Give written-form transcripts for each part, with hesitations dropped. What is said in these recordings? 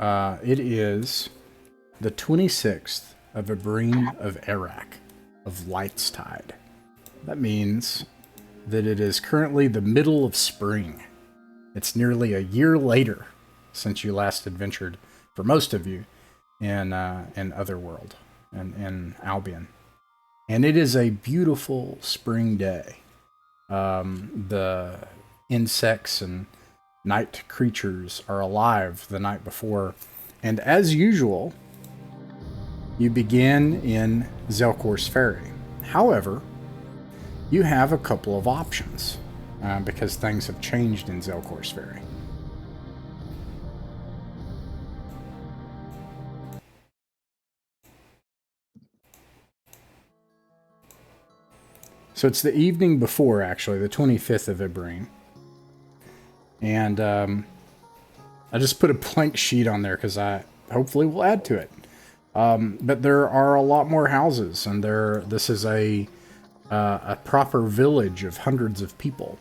it is the 26th of Abreen of Arak of Light's Tide. That means that it is currently the middle of spring. It's nearly a year later since you last adventured, for most of you, in Otherworld and in Albion. And it is a beautiful spring day. The insects and night creatures are alive the night before. And as usual, you begin in Zelkor's Ferry. However, you have a couple of options because things have changed in Zelkor's Ferry. So it's the evening before, actually, the 25th of Ibreen. And I just put a blank sheet on there because I hopefully will add to it. But there are a lot more houses, and this is a proper village of hundreds of people.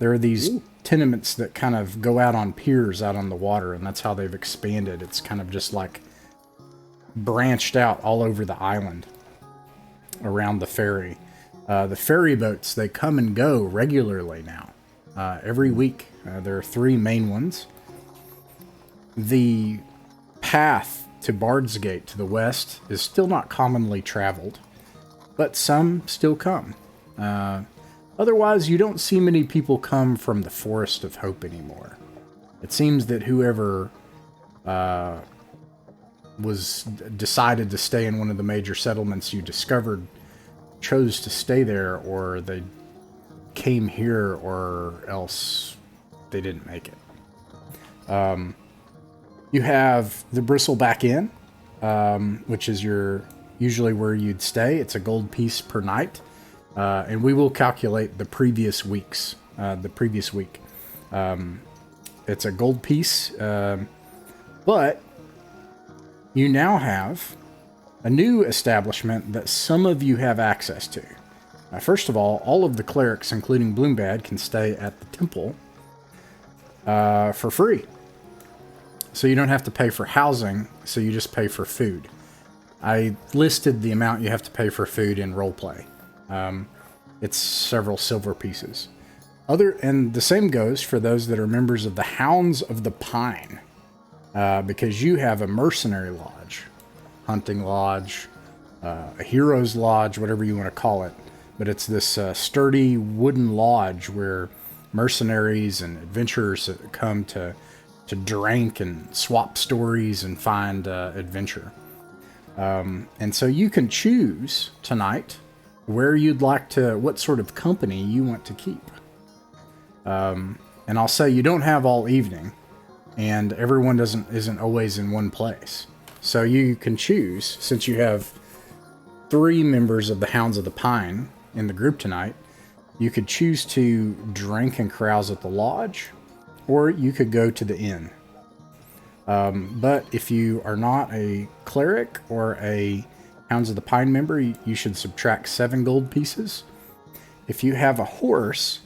There are these tenements that kind of go out on piers out on the water, and that's how they've expanded. It's kind of just like branched out all over the island around the ferry. The ferry boats, they come and go regularly now. Every week. There are 3 main ones. The path to Bard's Gate to the west is still not commonly traveled, but some still come. Otherwise, you don't see many people come from the Forest of Hope anymore. It seems that whoever decided to stay in one of the major settlements you discovered chose to stay there, or they came here, or else they didn't make it. You have the Bristleback Inn, which is usually where you'd stay. It's a gold piece per night, and we will calculate the previous week. It's a gold piece, but you now have a new establishment that some of you have access to. First of all of the clerics, including Bloombad, can stay at the temple for free. So you don't have to pay for housing, so you just pay for food. I listed the amount you have to pay for food in roleplay. It's several silver pieces. And the same goes for those that are members of the Hounds of the Pine, because you have a mercenary lodge, hunting lodge, a hero's lodge, whatever you want to call it. But it's this sturdy wooden lodge where mercenaries and adventurers come to drink and swap stories and find adventure. And so you can choose tonight where you'd like to, what sort of company you want to keep. And I'll say you don't have all evening, and everyone isn't always in one place. So you can choose, since you have 3 members of the Hounds of the Pine in the group tonight, you could choose to drink and carouse at the lodge, or you could go to the inn. But if you are not a cleric or a Hounds of the Pine member, you should subtract 7 gold pieces. If you have a horse,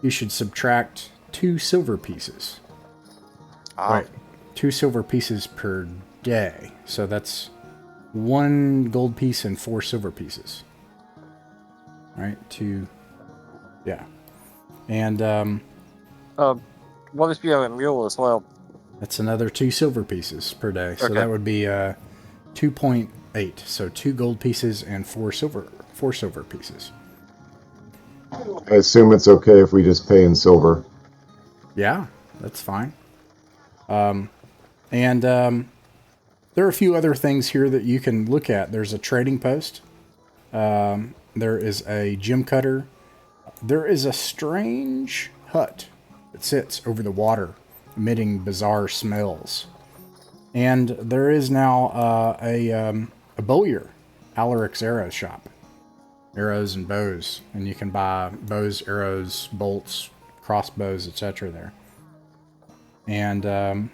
you should subtract 2 silver pieces. Right, 2 silver pieces per day. So that's 1 gold piece and 4 silver pieces. Right, 2, yeah. And what if you have a mule as well? That's another 2 silver pieces per day. So that would be 2.8. So 2 gold pieces and 4 silver pieces. I assume it's okay if we just pay in silver. Yeah, that's fine. And there are a few other things here that you can look at. There's a trading post. There is a gem cutter. There is a strange hut that sits over the water, emitting bizarre smells. And there is now a bowyer, Alaric's arrow shop. Arrows and bows. And you can buy bows, arrows, bolts, crossbows, etc. there. And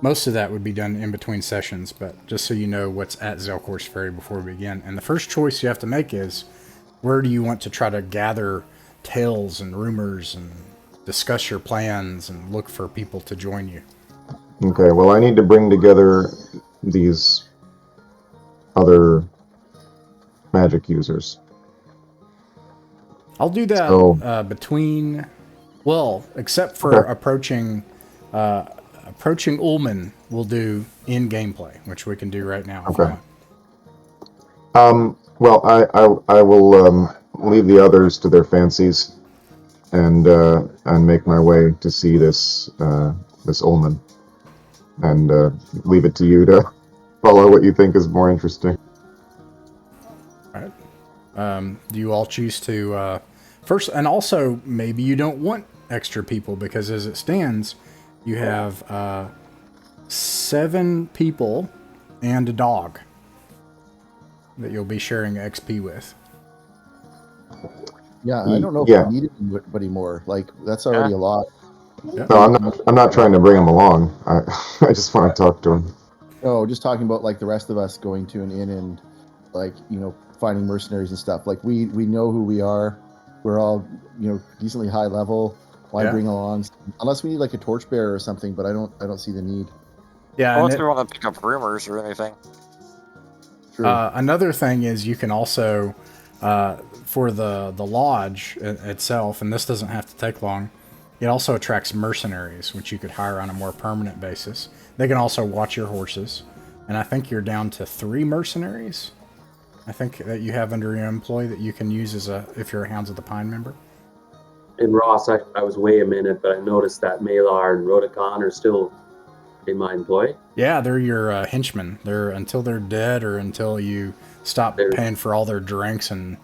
most of that would be done in between sessions, but just so you know what's at Zelkor's Ferry before we begin. And the first choice you have to make is, where do you want to try to gather tales and rumors and discuss your plans and look for people to join you? Okay, well, I need to bring together these other magic users. I'll do that So, between, well, except for okay. approaching Ullman, we'll do in gameplay, which we can do right now if you Okay. want. Well, I will leave the others to their fancies and make my way to see this Ullman, and leave it to you to follow what you think is more interesting. All right. Do you all choose to first, and also maybe you don't want extra people because as it stands, you have 7 people and a dog that you'll be sharing XP with. Yeah, I don't know if Yeah. we need anybody more. Like, that's already a lot. Yeah. No, I'm not trying to bring him along. I just want to talk to him. No, just talking about like the rest of us going to an inn and like, finding mercenaries and stuff. Like we know who we are. We're all, decently high level. Why Yeah. bring along unless we need like a torchbearer or something, but I don't see the need. Yeah. Unless we want to pick up rumors or anything. True. Another thing is you can also, for the lodge itself, and this doesn't have to take long, it also attracts mercenaries, which you could hire on a more permanent basis. They can also watch your horses, and I think you're down to 3 mercenaries. I think that you have under your employ that you can use if you're a Hounds of the Pine member. And Ross, I was way a minute, but I noticed that Malar and Rodokan are still in my employ. Yeah, they're your henchmen. They're until they're dead or until you stop paying for all their drinks and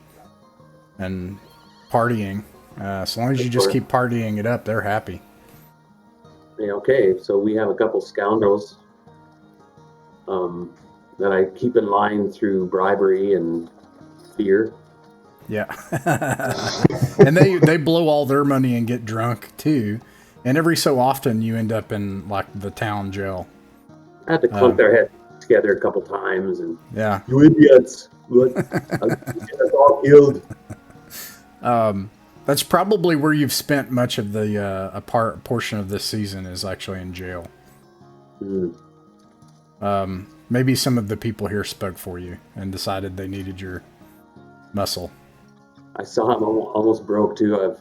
partying. As long as you just keep partying it up, they're happy. Yeah, okay, so we have a couple scoundrels that I keep in line through bribery and fear. Yeah. And they blow all their money and get drunk too. And every so often you end up in like the town jail. I had to clunk their heads together a couple times and Yeah. you idiots! What? I'll get us all killed. That's probably where you've spent much of the portion of this season is actually in jail. Maybe some of the people here spoke for you and decided they needed your muscle. I saw him almost broke too. I've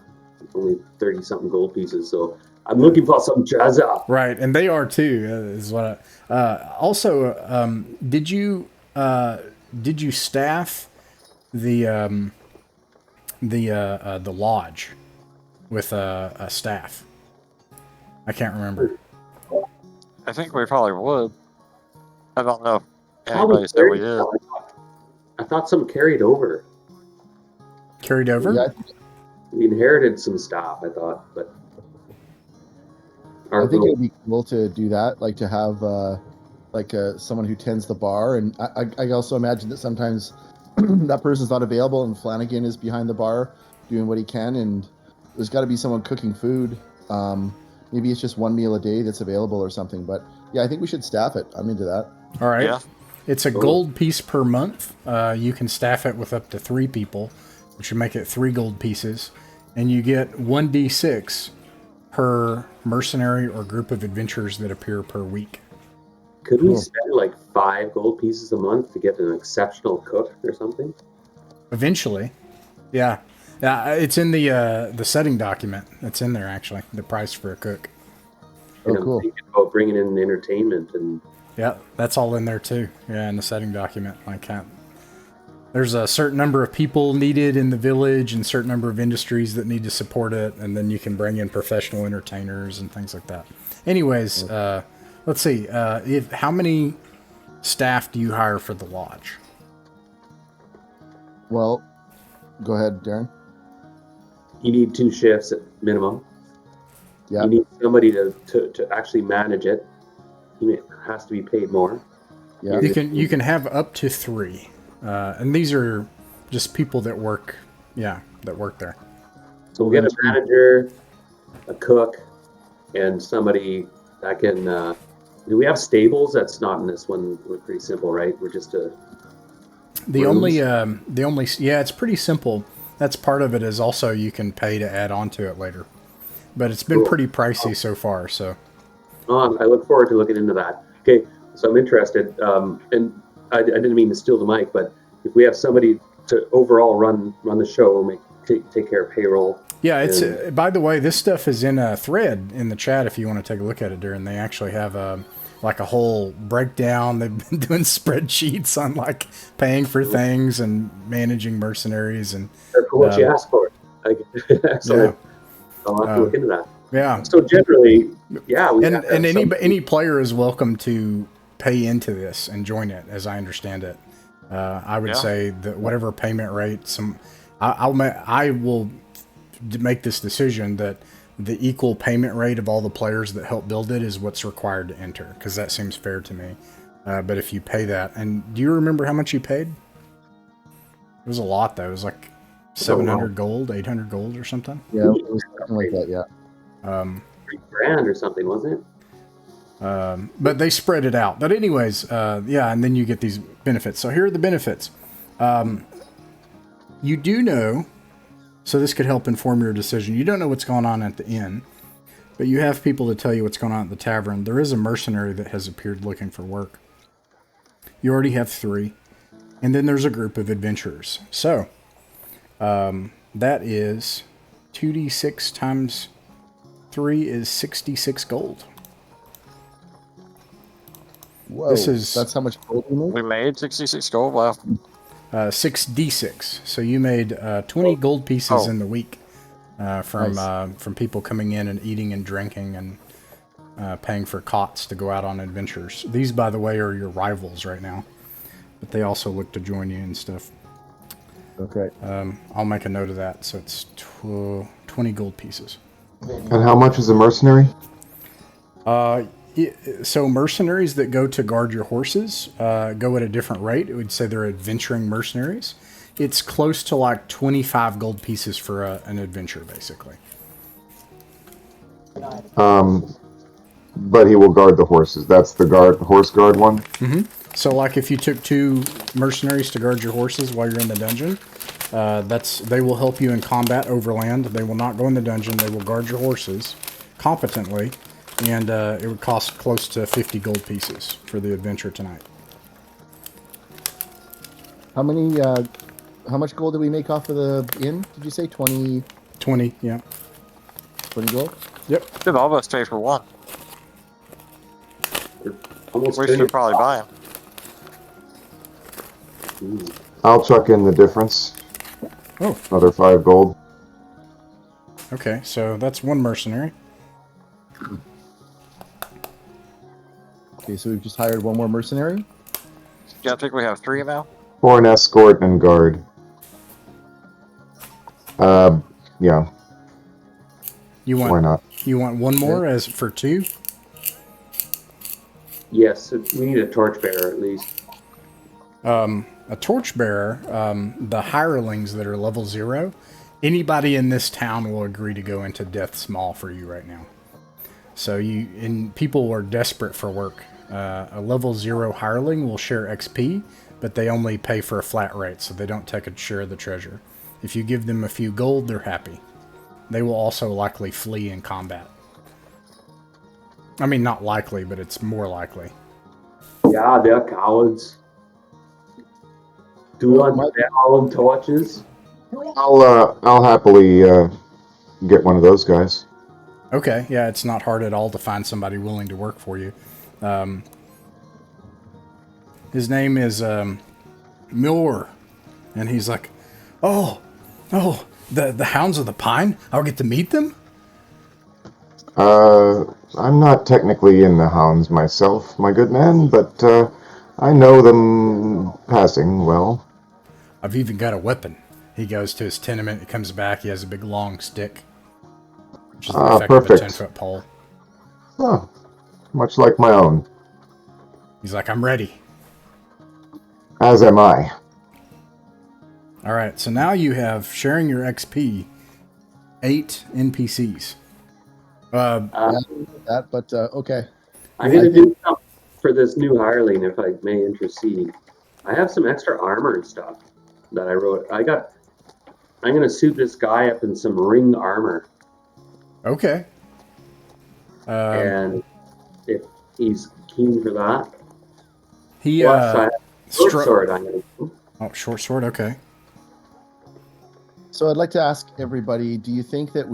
only 30-something gold pieces, so I'm looking for some treasure. Right, and they are too. Is what. Also, did you staff the lodge with a staff? I can't remember. I think we probably would. I don't know if Probably anybody said we did. I thought some carried over. Carried over? Yeah, We inherited some stuff, I thought, but I think it would be cool to do that, like to have someone who tends the bar. And I also imagine that sometimes that person's not available and Flanagan is behind the bar doing what he can, and there's got to be someone cooking food. Maybe it's just one meal a day that's available or something. But yeah, I think we should staff it. I'm into that. All right. Yeah. It's a gold piece per month. You can staff it with up to 3 people, which would make it 3 gold pieces. And you get 1d6 per mercenary or group of adventurers that appear per week. Could we spend like 5 gold pieces a month to get an exceptional cook or something? Eventually. Yeah. It's in the setting document. It's in there, actually. The price for a cook. Oh, And I'm cool. thinking about bringing in entertainment and Yeah, that's all in there too. Yeah, in the setting document. There's a certain number of people needed in the village and certain number of industries that need to support it, and then you can bring in professional entertainers and things like that. Anyways, let's see. How many staff do you hire for the lodge? Well, go ahead, Darren. you need 2 shifts at minimum. Yeah. You need somebody to actually manage it. He has to be paid more. Yeah. You can have up to 3, and these are just people that work. Yeah, that work there. So we'll get a manager, a cook, and somebody that can. Do we have stables? That's not in this one. We're pretty simple, right? We're just a. The only it's pretty simple. That's part of it is also you can pay to add on to it later, but it's been pretty pricey so far. So I look forward to looking into that. Okay, so I'm interested, and I didn't mean to steal the mic, but if we have somebody to overall run the show, take care of payroll. Yeah, it's and- by the way, this stuff is in a thread in the chat if you want to take a look at it, Darren. They actually have a whole breakdown. They've been doing spreadsheets on like paying for things and managing mercenaries and That's what you asked for. Excellent. Yeah. I'll have to look into that. yeah. So generally, yeah, we And have to have any player is welcome to pay into this and join it, as I understand it. I would say that whatever payment rate, I will make this decision that the equal payment rate of all the players that help build it is what's required to enter, because that seems fair to me. But if you pay that, and do you remember how much you paid? It was a lot, though. It was like 700 gold, 800 gold, or something. Yeah, it was something like that. Yeah. $3,000 or something, wasn't it? But they spread it out. But anyways, and then you get these benefits. So here are the benefits. You do know, so this could help inform your decision. You don't know what's going on at the inn, but you have people to tell you what's going on at the tavern. There is a mercenary that has appeared looking for work. You already have 3. And then there's a group of adventurers. So, that is 2d6 times 3 is 66 gold. Whoa, that's how much gold we made? We made 66 gold. Wow. 6d6. So you made 20 gold pieces in the week from people coming in and eating and drinking and paying for cots to go out on adventures. These, by the way, are your rivals right now, but they also look to join you and stuff. Okay. I'll make a note of that. So it's 20 gold pieces. And how much is a mercenary? So mercenaries that go to guard your horses go at a different rate. It would say they're adventuring mercenaries. It's close to like 25 gold pieces for an adventure, basically. But he will guard the horses. That's the horse guard one? Mm-hmm. So like if you took 2 mercenaries to guard your horses while you're in the dungeon, they will help you in combat overland. They will not go in the dungeon. They will guard your horses competently. And it would cost close to 50 gold pieces for the adventure tonight. How much gold did we make off of the inn? Did you say 20? 20, yeah. 20 gold? Yep. Did almost pay for one. Almost We should probably buy him. I'll chuck in the difference. Oh. Another 5 gold. Okay, so that's 1 mercenary. Okay, so we've just hired 1 more mercenary? Yeah, I think we have 3 now. For an escort and guard. Yeah. Why not? You want 1 more as for 2? Yes, we need a torchbearer at least. A torchbearer, the hirelings that are level 0, anybody in this town will agree to go into Death's Maw for you right now. So people are desperate for work. A level 0 hireling will share XP, but they only pay for a flat rate, so they don't take a share of the treasure. If you give them a few gold, they're happy. They will also likely flee in combat. I mean, not likely, but it's more likely. Yeah, they're cowards. Do we want their olive torches? I'll happily get one of those guys. Okay, yeah, it's not hard at all to find somebody willing to work for you. His name is Muir, and he's like, oh, the Hounds of the Pine? I'll get to meet them? I'm not technically in the Hounds myself, my good man, but I know them passing well. I've even got a weapon. He goes to his tenement, he comes back, he has a big long stick, which is the effect of a perfect. 10-foot pole. Oh, much like my own. He's like, I'm ready. As am I. All right, so now you have, sharing your XP, 8 NPCs. Okay. I'm going to do something for this new hireling, if I may intercede. I have some extra armor and stuff that I wrote. I'm going to suit this guy up in some ring armor. Okay. And if he's keen for that. He Plus, I have a short stru- sword. I'm gonna do. Oh, short sword. Okay. So I'd like to ask everybody, do you think that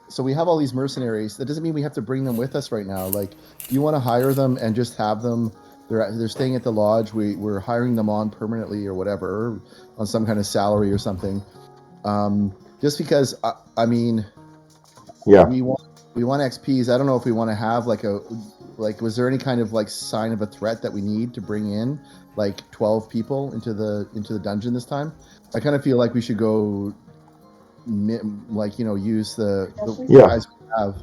so we have all these mercenaries. That doesn't mean we have to bring them with us right now. Like, do you want to hire them and just have them? They're staying at the lodge. We're hiring them on permanently or whatever, on some kind of salary or something. Just because I mean, Yeah. we want XPs. I don't know if we want to have was there any kind of like sign of a threat that we need to bring in like 12 people into the dungeon this time? I kind of feel like we should go use the Yeah. guys we have.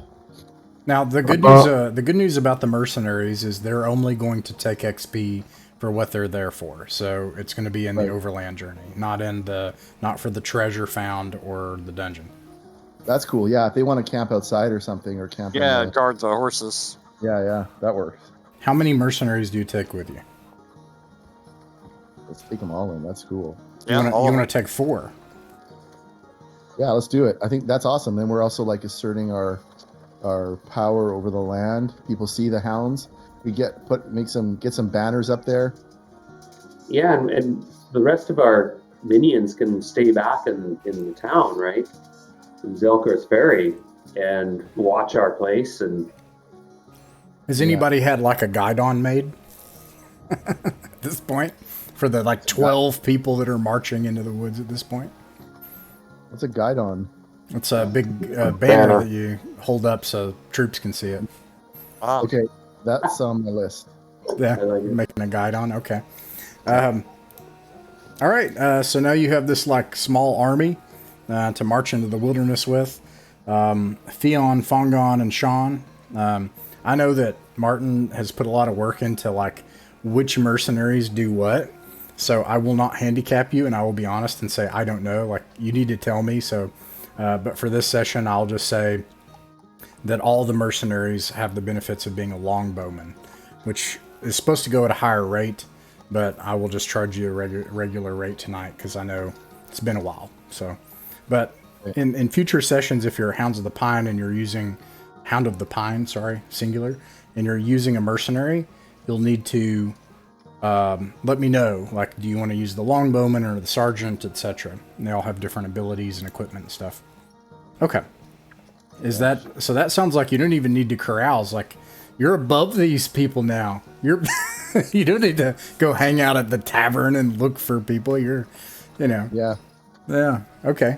Now the good news about the mercenaries is they're only going to take XP for what they're there for. So it's going to be in the overland journey, not for the treasure found or the dungeon. That's cool. Yeah, if they want to camp outside or something, or camp. Yeah, guard the horses. Yeah, that works. How many mercenaries do you take with you? Let's take them all in. That's cool. Yeah, You want to take 4? Yeah, let's do it. I think that's awesome. Then we're also like asserting our power over the land. People see the hounds. We get some banners up there. Yeah, and the rest of our minions can stay back in the town, right? In Zelkar's Ferry, and watch our place. And has anybody had like a guidon made at this point for the like 12 people that are marching into the woods at this point? What's a guidon? It's a big banner that you hold up so troops can see it. Wow. Okay, that's on my list. Yeah, I like it. making a guidon. Okay. All right. So now you have this like small army to march into the wilderness with. Theon, Fongon, and Sean. I know that Martin has put a lot of work into like which mercenaries do what. So I will not handicap you, and I will be honest and say I don't know. Like you need to tell me. So, but for this session, I'll just say that all the mercenaries have the benefits of being a longbowman, which is supposed to go at a higher rate. But I will just charge you a regular rate tonight because I know it's been a while. So, but in future sessions, if you're Hound of the Pine, singular, and you're using a mercenary, you'll need to let me know. Like, do you want to use the longbowman or the sergeant, etc.? And they all have different abilities and equipment and stuff. Okay. So that sounds like you don't even need to carouse. Like, you're above these people now. You don't need to go hang out at the tavern and look for people. Yeah, Okay.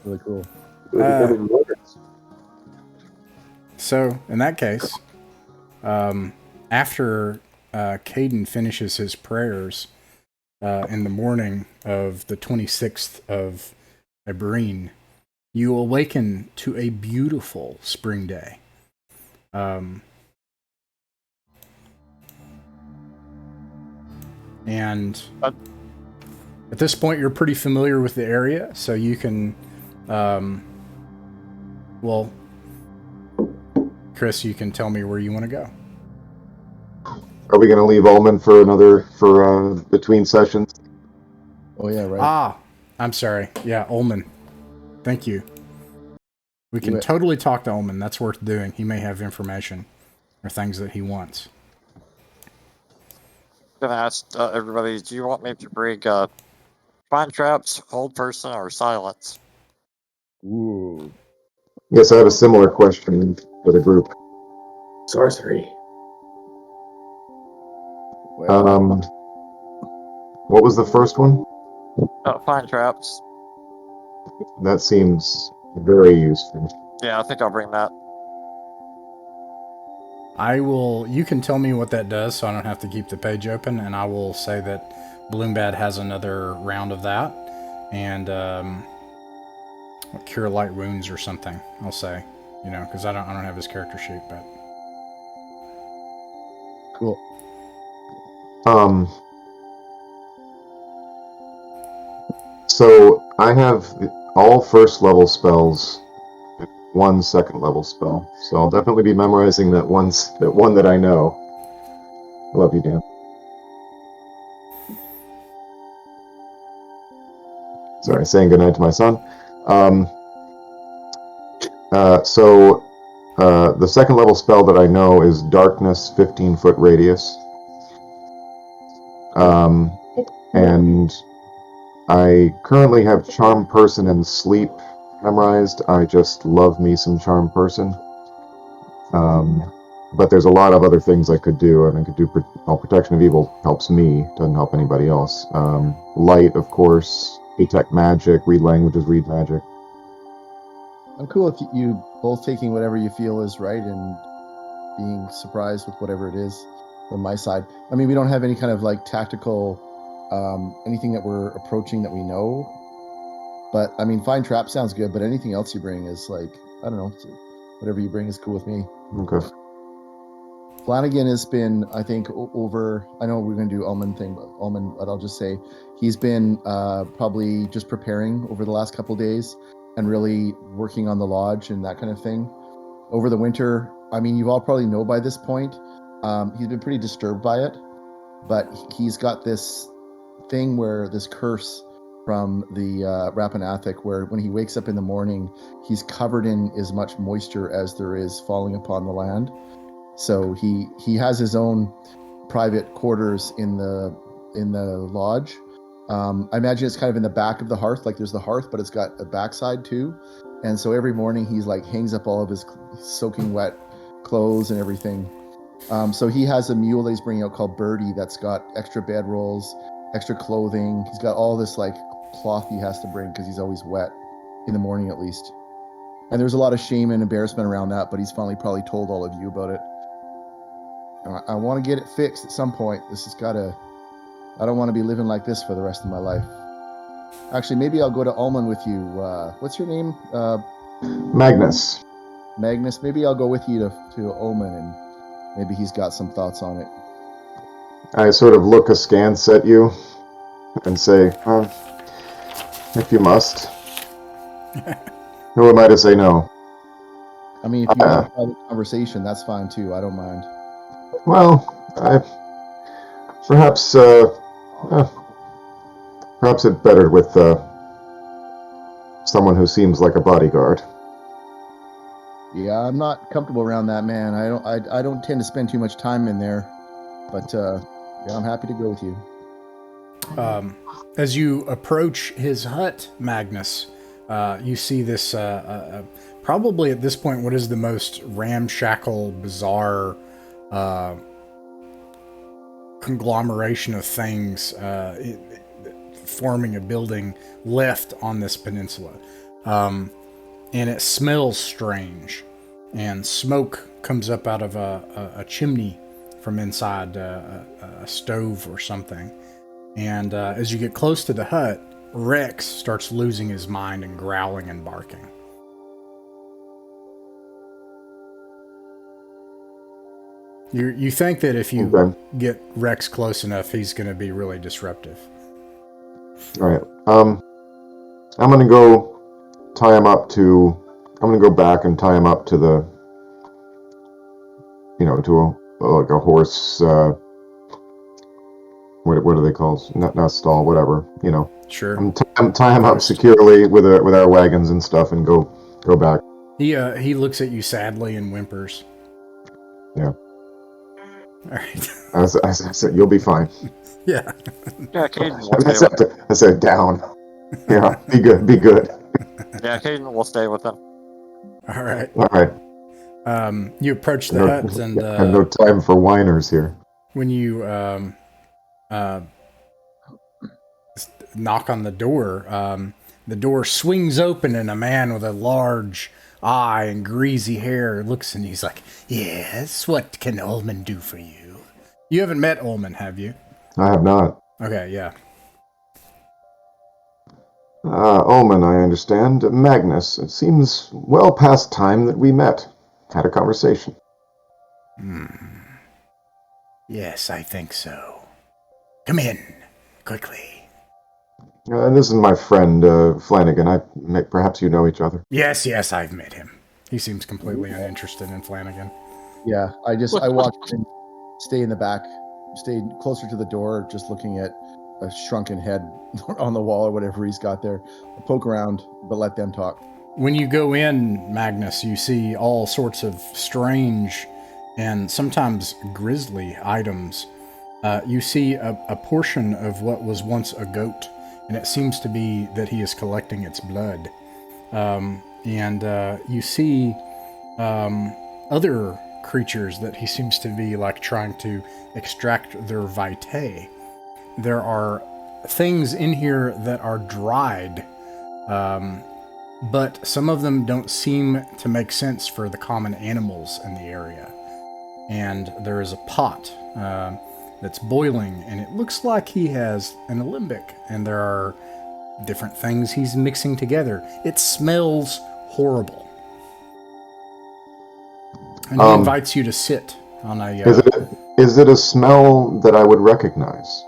really cool. we're becoming lords. So in that case, after Caden finishes his prayers in the morning of the 26th of Abreen, you awaken to a beautiful spring day. And at this point, you're pretty familiar with the area, so you can, Chris, you can tell me where you want to go. Are we going to leave Ullman for between sessions? Oh yeah, right. Ah, I'm sorry. Yeah, Ullman. Thank you. We can totally talk to Ullman. That's worth doing. He may have information or things that he wants. I'm gonna ask everybody, do you want me to bring find traps, hold person, or silence? Ooh. Yes, I have a similar question for the group. Sorcery. Well, What was the first one? Find traps. That seems very useful. Yeah, I think I'll bring that. You can tell me what that does so I don't have to keep the page open, and I will say that Bloombad has another round of that, and cure light wounds or something, I'll say, because I don't have his character sheet, but cool. So I have all first level spells, one second level spell. So I'll definitely be memorizing that one that I know. Love you, Dan. Sorry, saying goodnight to my son. So The second level spell that I know is Darkness 15-foot radius. And I currently have Charm Person and Sleep memorized. I just love me some Charm Person. But there's a lot of other things I could do, and I could do Protection of Evil helps me, doesn't help anybody else. Light, of course, detect magic, read languages, read magic. I'm cool with you both taking whatever you feel is right and being surprised with whatever it is from my side. I mean, we don't have any kind of like tactical, anything that we're approaching that we know. But I mean, Find Trap sounds good, but anything else you bring is like, I don't know, whatever you bring is cool with me. Okay. Flanagan has been, I think, over. I know we're going to do Ullman thing, but I'll just say he's been probably just preparing over the last couple of days and really working on the lodge and that kind of thing. Over the winter, I mean, you all probably know by this point, he's been pretty disturbed by it, but he's got this thing where this curse from the Rappan Athuk, where when he wakes up in the morning, he's covered in as much moisture as there is falling upon the land. So he has his own private quarters in the lodge. I imagine it's kind of in the back of the hearth, like there's the hearth, but it's got a backside too. And so every morning he's like hangs up all of his soaking wet clothes and everything. So he has a mule that he's bringing out called Birdie that's got extra bedrolls, extra clothing. He's got all this like cloth he has to bring because he's always wet in the morning at least. And there's a lot of shame and embarrassment around that, but he's finally probably told all of you about it. I want to get it fixed at some point. This has got to. I don't want to be living like this for the rest of my life. Actually, maybe I'll go to Ullman with you. What's your name? Magnus. Magnus. Maybe I'll go with you to Ullman, and maybe he's got some thoughts on it. I sort of look askance at you and say, if you must. Who am I to say no? I mean, if you want to have a conversation, that's fine too. I don't mind. Well, perhaps it's better with someone who seems like a bodyguard. Yeah, I'm not comfortable around that man. I don't tend to spend too much time in there, but yeah, I'm happy to go with you. As you approach his hut, Magnus, you see this probably at this point what is the most ramshackle, bizarre conglomeration of things forming a building left on this peninsula. And it smells strange, and smoke comes up out of a chimney from inside a stove or something. And as you get close to the hut, Rex starts losing his mind and growling and barking. You think that if you get Rex close enough, he's going to be really disruptive. All right. I'm going to go tie him up to... I'm going to go back and tie him up to the... to a horse... what are they called? Not stall, whatever, Sure. I'm tying him up securely with our wagons and stuff and go back. He looks at you sadly and whimpers. Yeah. All right. I said, you'll be fine. Yeah. Yeah, Caden will stay with him. I said, down. Yeah, be good. Yeah, Caden will stay with him. All right. All right. You approach the hut and... I have no time for whiners here. When you knock on the door swings open and a man with a large eye and greasy hair looks and he's like, "Yes, what can Ullman do for you?" You haven't met Ullman, have you? I have not. Okay, yeah. Ullman, I understand. Magnus, it seems well past time that we met. Had a conversation. Yes, I think so. Come in, quickly. This is my friend, Flanagan. Perhaps you know each other. Yes, I've met him. He seems completely uninterested in Flanagan. Yeah, I walk in, stay in the back, stay closer to the door, just looking at a shrunken head on the wall or whatever he's got there. I'll poke around, but let them talk. when you go in, Magnus, you see all sorts of strange and sometimes grisly items. You see a portion of what was once a goat, and it seems to be that he is collecting its blood. And you see other creatures that he seems to be like trying to extract their vitae. There are things in here that are dried, but some of them don't seem to make sense for the common animals in the area. And there is a pot that's boiling, and it looks like he has an alembic, and there are different things he's mixing together. It smells horrible. And he invites you to sit on a... Is it a smell that I would recognize?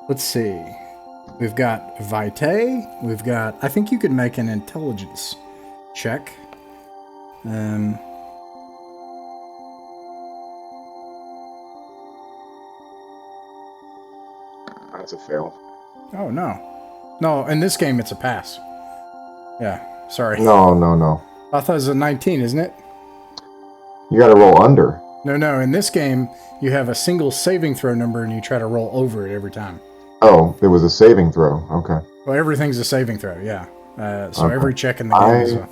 Let's see. We've got vitae. We've got... I think you could make an intelligence check. That's a fail. Oh, no. No, in this game, it's a pass. Yeah, sorry. No. I thought it was a 19, isn't it? You gotta roll under. No. In this game, you have a single saving throw number, and you try to roll over it every time. Oh, it was a saving throw. Okay. Well, everything's a saving throw, yeah. So Okay. every check in the game is a...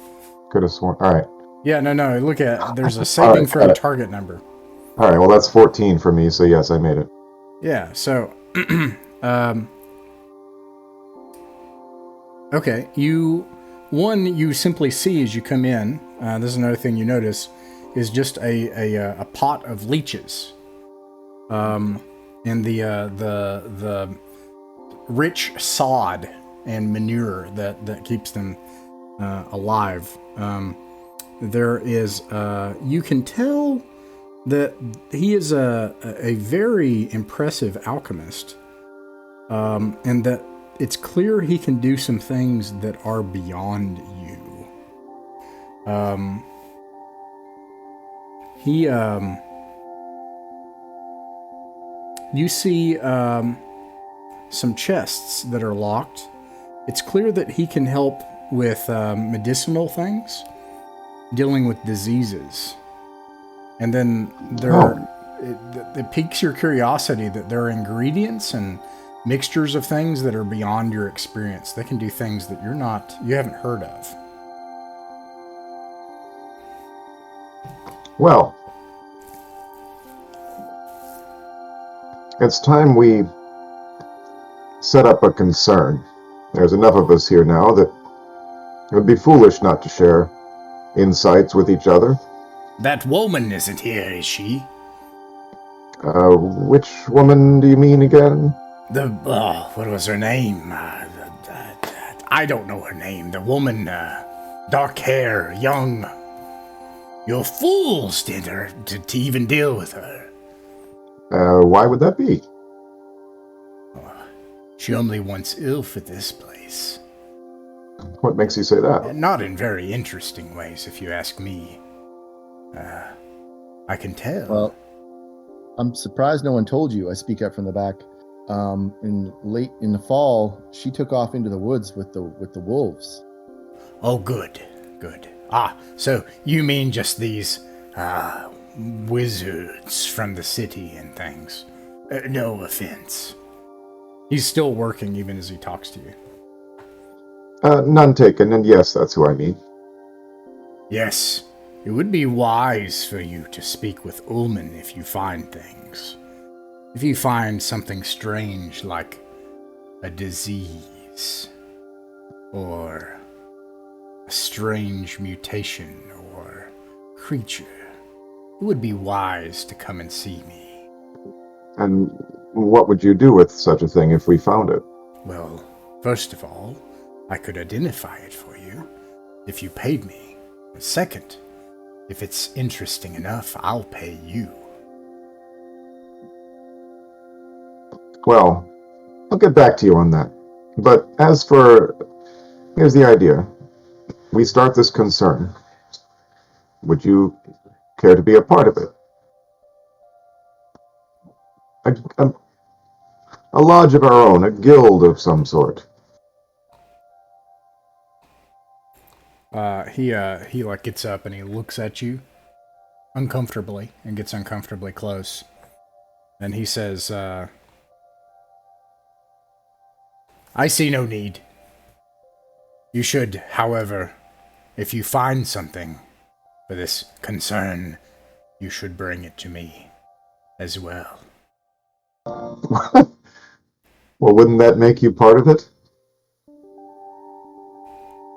Could have sworn. All right. Yeah, no. Look at there's a saving throw target number. All right. Well, that's 14 for me. So yes, I made it. Yeah. So, okay. You simply see as you come in. This is another thing you notice is just a pot of leeches. And the rich sod and manure that keeps them alive. There is, you can tell that he is a very impressive alchemist, and that it's clear he can do some things that are beyond you. You see some chests that are locked. It's clear that he can help with medicinal things, dealing with diseases. And then it piques your curiosity that there are ingredients and mixtures of things that are beyond your experience. They can do things that you haven't heard of. Well, it's time we set up a concern. There's enough of us here now that it would be foolish not to share insights with each other. That woman isn't here, is she? Which woman do you mean again? What was her name? I don't know her name. The woman, dark hair, young. You're fools to even deal with her. Why would that be? She only wants ill for this place. What makes you say that? Not in very interesting ways, if you ask me. I can tell. Well, I'm surprised no one told you. I speak up from the back. Late in the fall, she took off into the woods with the wolves. Oh, good. So you mean just these wizards from the city and things? No offense. He's still working even as he talks to you. None taken, and yes, that's who I mean. Yes, it would be wise for you to speak with Ullman if you find things. If you find something strange like a disease, or a strange mutation or creature, it would be wise to come and see me. And what would you do with such a thing if we found it? Well, first of all, I could identify it for you if you paid me. But second, if it's interesting enough, I'll pay you. Well, I'll get back to you on that. But here's the idea. We start this concern. Would you care to be a part of it? A lodge of our own, a guild of some sort. He like gets up and he looks at you uncomfortably and gets uncomfortably close. And he says, I see no need. You should, however, if you find something for this concern, you should bring it to me as well. Well, wouldn't that make you part of it?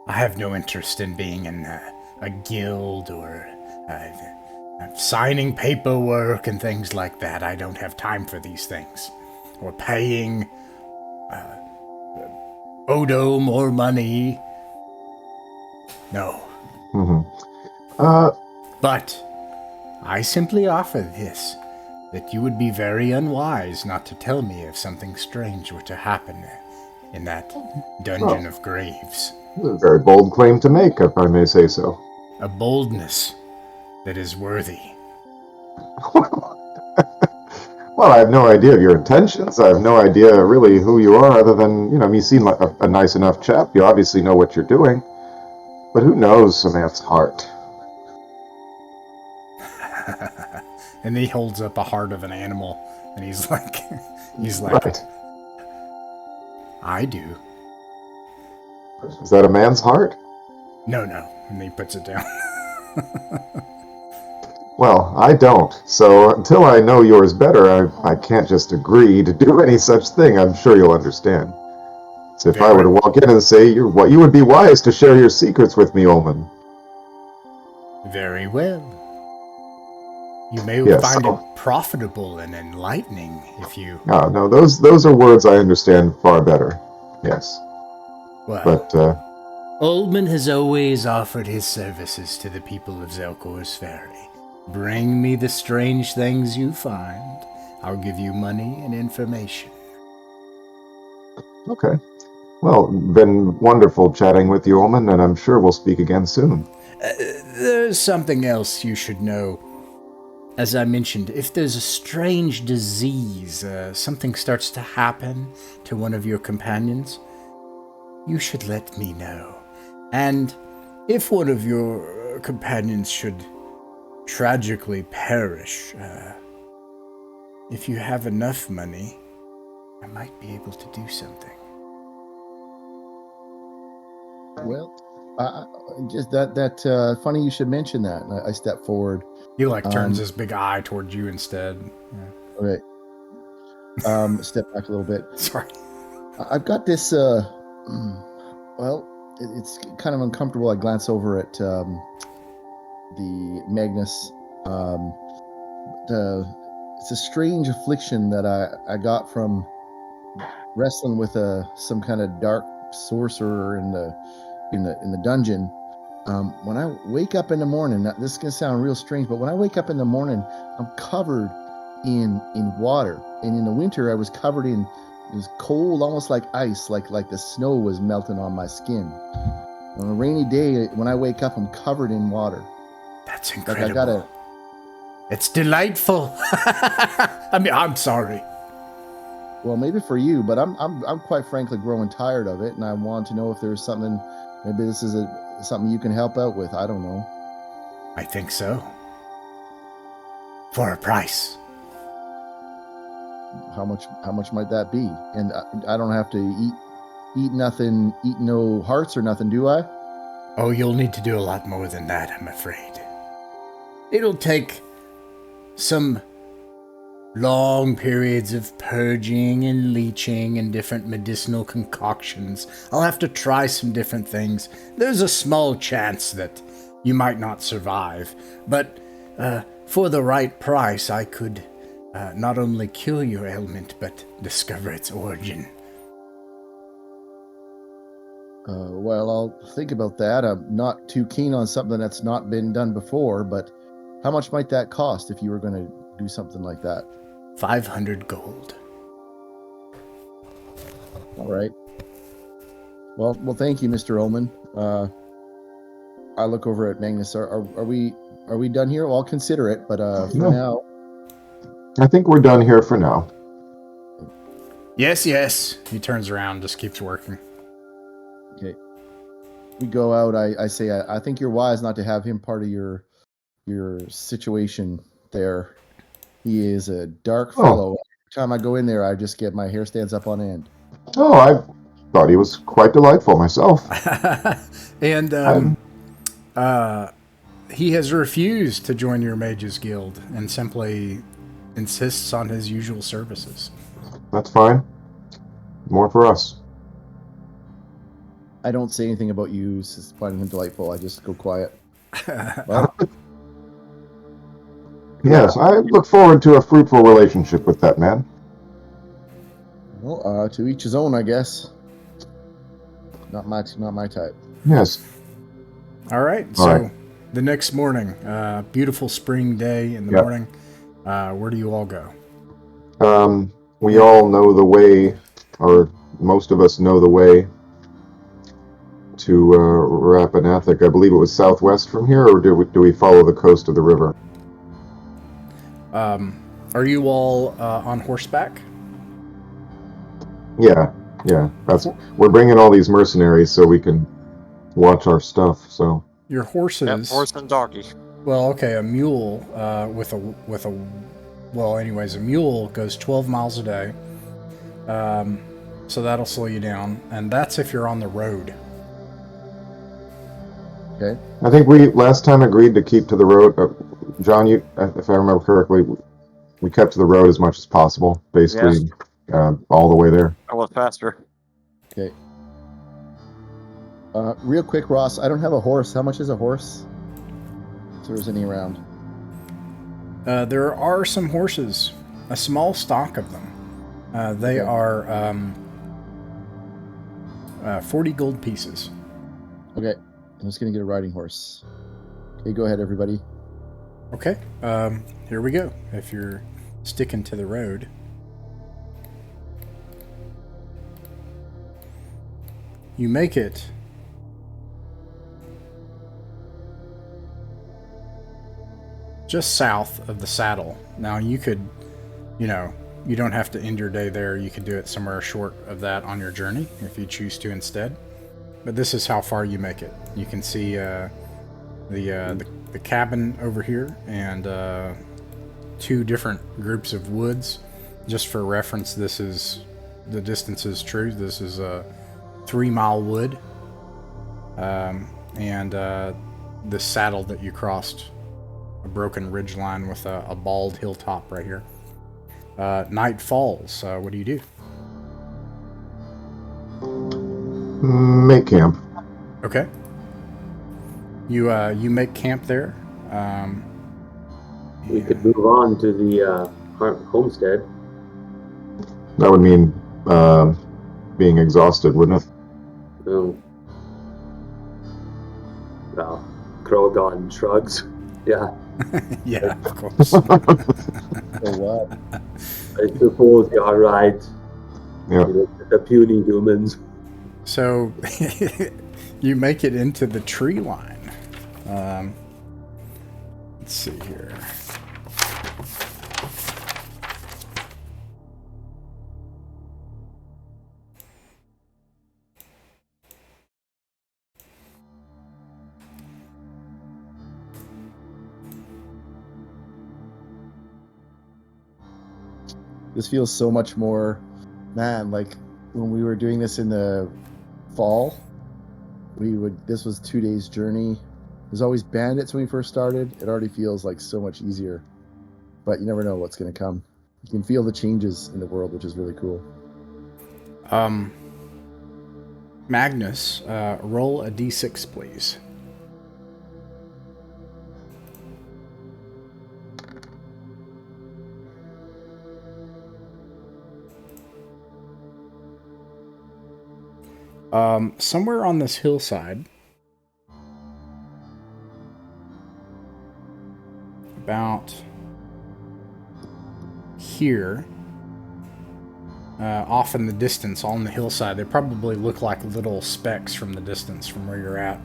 I have no interest in being in a guild or signing paperwork and things like that. I don't have time for these things. Or paying Odo more money. No. But I simply offer this, that you would be very unwise not to tell me if something strange were to happen in that dungeon of graves. A very bold claim to make, if I may say so. A boldness that is worthy. Well, I have no idea of your intentions. I have no idea really who you are, other than, you seem like a nice enough chap. You obviously know what you're doing. But who knows a man's heart? And he holds up a heart of an animal, and he's like, Right. I do. Is that a man's heart? No, and he puts it down. Well, I don't. So until I know yours better, I can't just agree to do any such thing. I'm sure you'll understand. So if I were to walk in and say, you would be wise to share your secrets with me, Omen. Very well. You may find it profitable and enlightening if you... Oh, no, those are words I understand far better. Yes. Well, But, Ullman has always offered his services to the people of Zelkor's Ferry. Bring me the strange things you find. I'll give you money and information. okay. Well, been wonderful chatting with you, Omen, and I'm sure we'll speak again soon. There's something else you should know. As I mentioned, if there's a strange disease, something starts to happen to one of your companions, you should let me know. And if one of your companions should tragically perish, if you have enough money, I might be able to do something. Well, just that funny you should mention that. And I step forward. He turns his big eye towards you instead. Yeah. Okay. Step back a little bit. Sorry. I've got this. Well, it's kind of uncomfortable. I glance over at the Magnus. It's a strange affliction that I got from wrestling with some kind of dark sorcerer in the dungeon. When I wake up in the morning, this is gonna sound real strange, but when I wake up in the morning, I'm covered in water, and in the winter I was covered in it was cold, almost like ice, like the snow was melting on my skin. On a rainy day, when I wake up, I'm covered in water. That's incredible. It's delightful. I mean, I'm sorry. Well, maybe for you, but I'm quite frankly growing tired of it, and I want to know if there's something. Maybe this is something you can help out with. I don't know. I think so. For a price. How much might that be? And I don't have to eat nothing, eat no hearts or nothing, do I? Oh, you'll need to do a lot more than that, I'm afraid. It'll take some long periods of purging and leeching and different medicinal concoctions. I'll have to try some different things. There's a small chance that you might not survive, but for the right price, I could not only cure your ailment, but discover its origin. Well, I'll think about that. I'm not too keen on something that's not been done before, but how much might that cost if you were going to do something like that? 500 gold. All right. Well, thank you, Mr. Omen. I look over at Magnus. Are we done here? Well, I'll consider it, but for now, I think we're done here for now. Yes, yes. He turns around, just keeps working. Okay. We go out. I say, I think you're wise not to have him part of your situation there. He is a dark fellow. Every time I go in there, I just get my hair stands up on end. Oh, I thought he was quite delightful myself. And he has refused to join your mages guild and simply insists on his usual services. That's fine. More for us. I don't say anything about you finding him delightful. I just go quiet. Well, Yes, I look forward to a fruitful relationship with that man. well, to each his own, I guess. Not my type. Yes. All right. All So right. the next morning, beautiful spring day in the Yep. morning. Where do you all go? We all know the way, or most of us know the way to Rappan Athuk. I believe it was southwest from here, or do we follow the coast of the river? Are you all on horseback? Yeah. We're bringing all these mercenaries so we can watch our stuff. So Your Yep, horses. horse and doggy. Well, okay, a mule a mule goes 12 miles a day. So that'll slow you down, and that's if you're on the road. Okay. I think we last time agreed to keep to the road. John, you, if I remember correctly, we kept to the road as much as possible, basically all the way there. I was faster. Okay. Real quick, Ross, I don't have a horse. How much is a horse? If there's any around. There are some horses, a small stock of them. They are 40 gold pieces. Okay. I'm just going to get a riding horse. Okay, go ahead, everybody. Okay, here we go. If you're sticking to the road. You make it just south of the saddle. Now you could, you don't have to end your day there. You could do it somewhere short of that on your journey if you choose to instead. But this is how far you make it. You can see the cabin over here and two different groups of woods. Just for reference, this is the distance is true. This is a 3-mile wood, and the saddle that you crossed, a broken ridge line with a bald hilltop right here. Night falls. What do you do? Make camp. Okay. You make camp there. We could move on to the homestead. That would mean being exhausted, wouldn't it? Well, Krogon shrugs. Yeah, Yeah, of course. So what? I suppose you're right. Yeah. You know, the puny humans. So you make it into the tree line. Let's see here. This feels so much more, man, like when we were doing this in the fall, this was 2 days journey. There's always bandits when we first started. It already feels like so much easier, but you never know what's going to come. You can feel the changes in the world, which is really cool. Magnus, roll a d6, please. Somewhere on this hillside, about here, off in the distance on the hillside, they probably look like little specks from the distance from where you're at.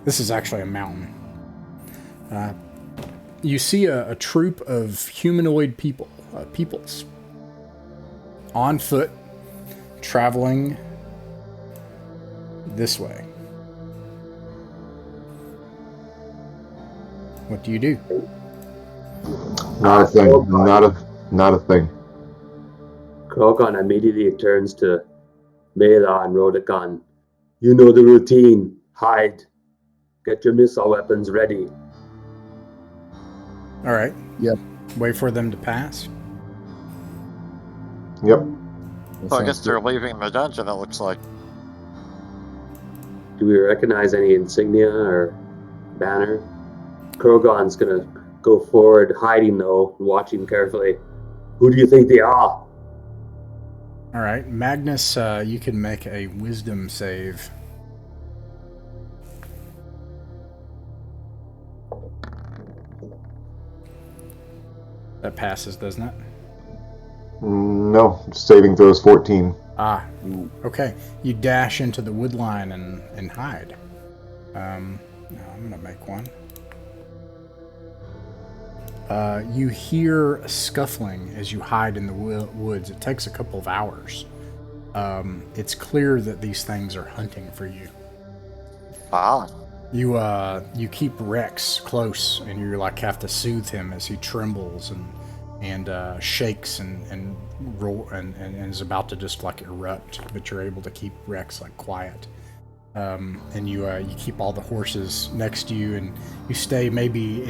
This is actually a mountain. You see a troop of humanoid peoples on foot, traveling this way. What do you do? Not a thing. Not a thing. Krogon immediately turns to Mela and Rodakon. You know the routine. Hide. Get your missile weapons ready. All right. Yep. Wait for them to pass. Yep. So I guess they're leaving the dungeon, it looks like. Do we recognize any insignia or banner? Krogon's gonna go forward, hiding though, watching carefully. Who do you think they are? All right. Magnus, you can make a wisdom save. That passes, doesn't it? No, saving throws 14. Ah, okay. You dash into the woodline and hide. Now I'm gonna make one. You hear scuffling as you hide in the woods. It takes a couple of hours. It's clear that these things are hunting for you. Ah. You keep Rex close, and you like have to soothe him as he trembles and shakes and roll and is about to just like erupt. But you're able to keep Rex like quiet. And you keep all the horses next to you, and you stay maybe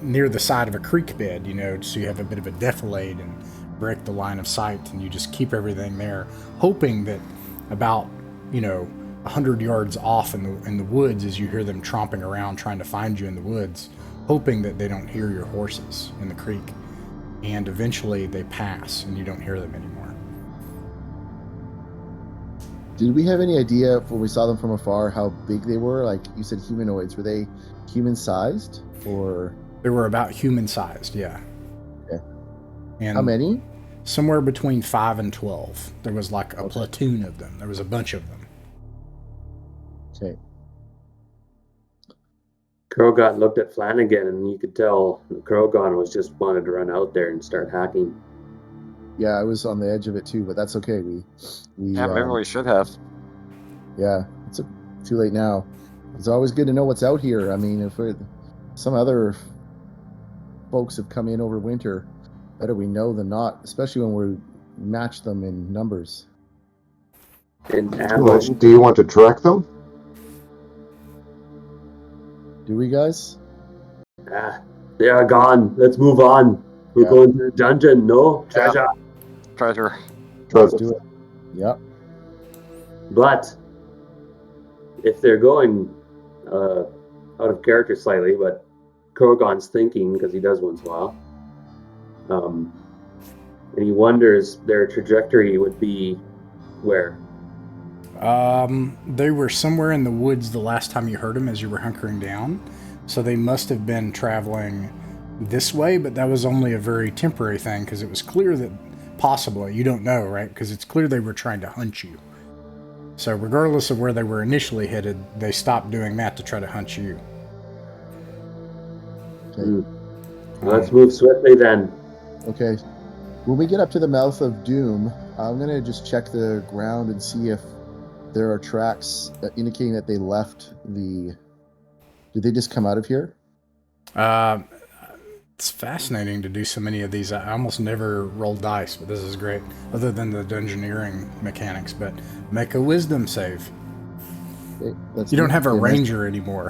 near the side of a creek bed, so you have a bit of a defilade and break the line of sight, and you just keep everything there, hoping that about 100 yards off in the woods, as you hear them tromping around trying to find you in the woods, hoping that they don't hear your horses in the creek, and eventually they pass and you don't hear them anymore. Did we have any idea when we saw them from afar how big they were? Like you said, humanoids. Were they human-sized or? They were about human-sized, yeah. Okay. And how many? Somewhere between 5 and 12. There was like a platoon of them. There was a bunch of them. Okay. Krogon looked at Flanagan, and you could tell Krogon was just wanted to run out there and start hacking. Yeah, I was on the edge of it too, but that's okay. Maybe we should have. Yeah, it's too late now. It's always good to know what's out here. I mean, if some other folks have come in over winter, better we know than not, especially when we match them in numbers. In ambush. Do you want to track them? Do we, guys? They are gone. Let's move on. We're going to the dungeon. No treasure. Treasure. Let's do it. Yep. But if they're going out of character slightly, but Krogon's thinking, because he does once in a while, and he wonders their trajectory would be where? They were somewhere in the woods the last time you heard them as you were hunkering down. So they must have been traveling this way, but that was only a very temporary thing because it was clear that possibly, you don't know, right? Because it's clear they were trying to hunt you. So regardless of where they were initially headed, they stopped doing that to try to hunt you. Okay. Let's move swiftly then. Okay. When we get up to the mouth of Doom, I'm going to just check the ground and see if there are tracks indicating that they left the... Did they just come out of here? It's fascinating to do so many of these. I almost never roll dice, but this is great. Other than the dungeoneering mechanics, but make a wisdom save. Okay, you don't have a ranger anymore,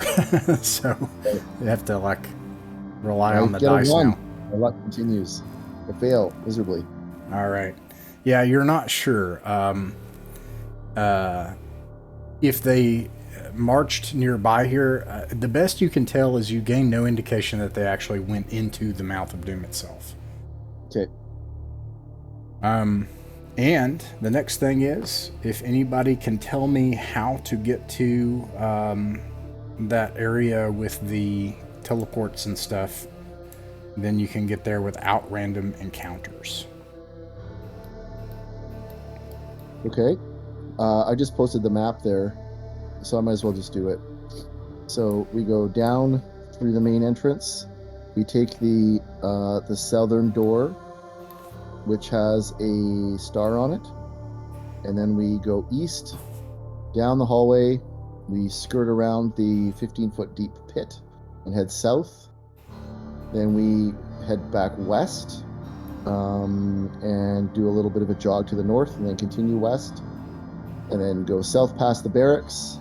so you have to rely on the dice now. My luck continues. I fail miserably. All right. Yeah, you're not sure if they marched nearby here. The best you can tell is you gain no indication that they actually went into the mouth of Doom itself. Okay. And the next thing is, if anybody can tell me how to get to that area with the teleports and stuff, then you can get there without random encounters. Okay. I just posted the map there, so I might as well just do it. So we go down through the main entrance. We take the southern door, which has a star on it, and then we go east, down the hallway. We skirt around the 15-foot deep pit and head south. Then we head back west and do a little bit of a jog to the north, and then continue west, and then go south past the barracks,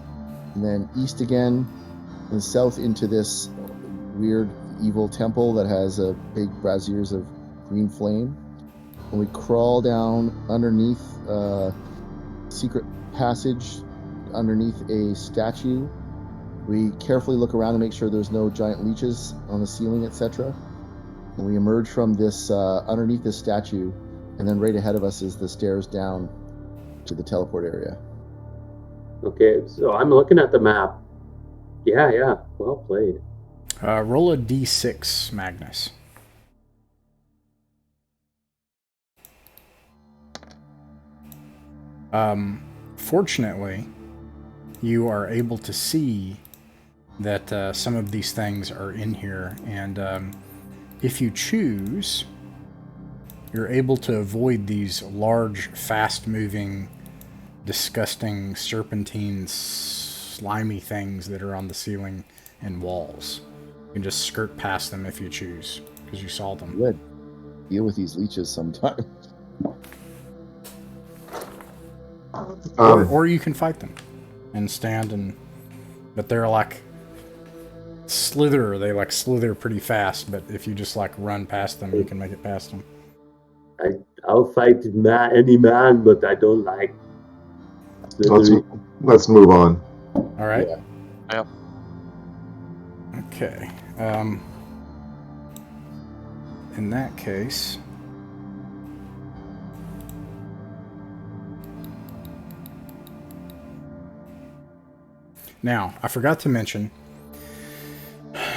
and then east again, and south into this weird evil temple that has a big braziers of green flame. And we crawl down underneath a secret passage underneath a statue. We carefully look around to make sure there's no giant leeches on the ceiling, etc. And we emerge from this underneath this statue, and then right ahead of us is the stairs down to the teleport area. Okay, so I'm looking at the map. Yeah, well played. Roll a d6, Magnus. Fortunately, you are able to see that some of these things are in here, and if you choose, you're able to avoid these large, fast-moving, disgusting, serpentine, slimy things that are on the ceiling and walls. You can just skirt past them if you choose, because you saw them. Good. Deal with these leeches sometime. Or you can fight them and stand and... But they're like... They like slither pretty fast, but if you just like run past them, you can make it past them. I'll fight any man, but I don't like slithery. Let's move on. All right. Yeah. Okay. In that case, now I forgot to mention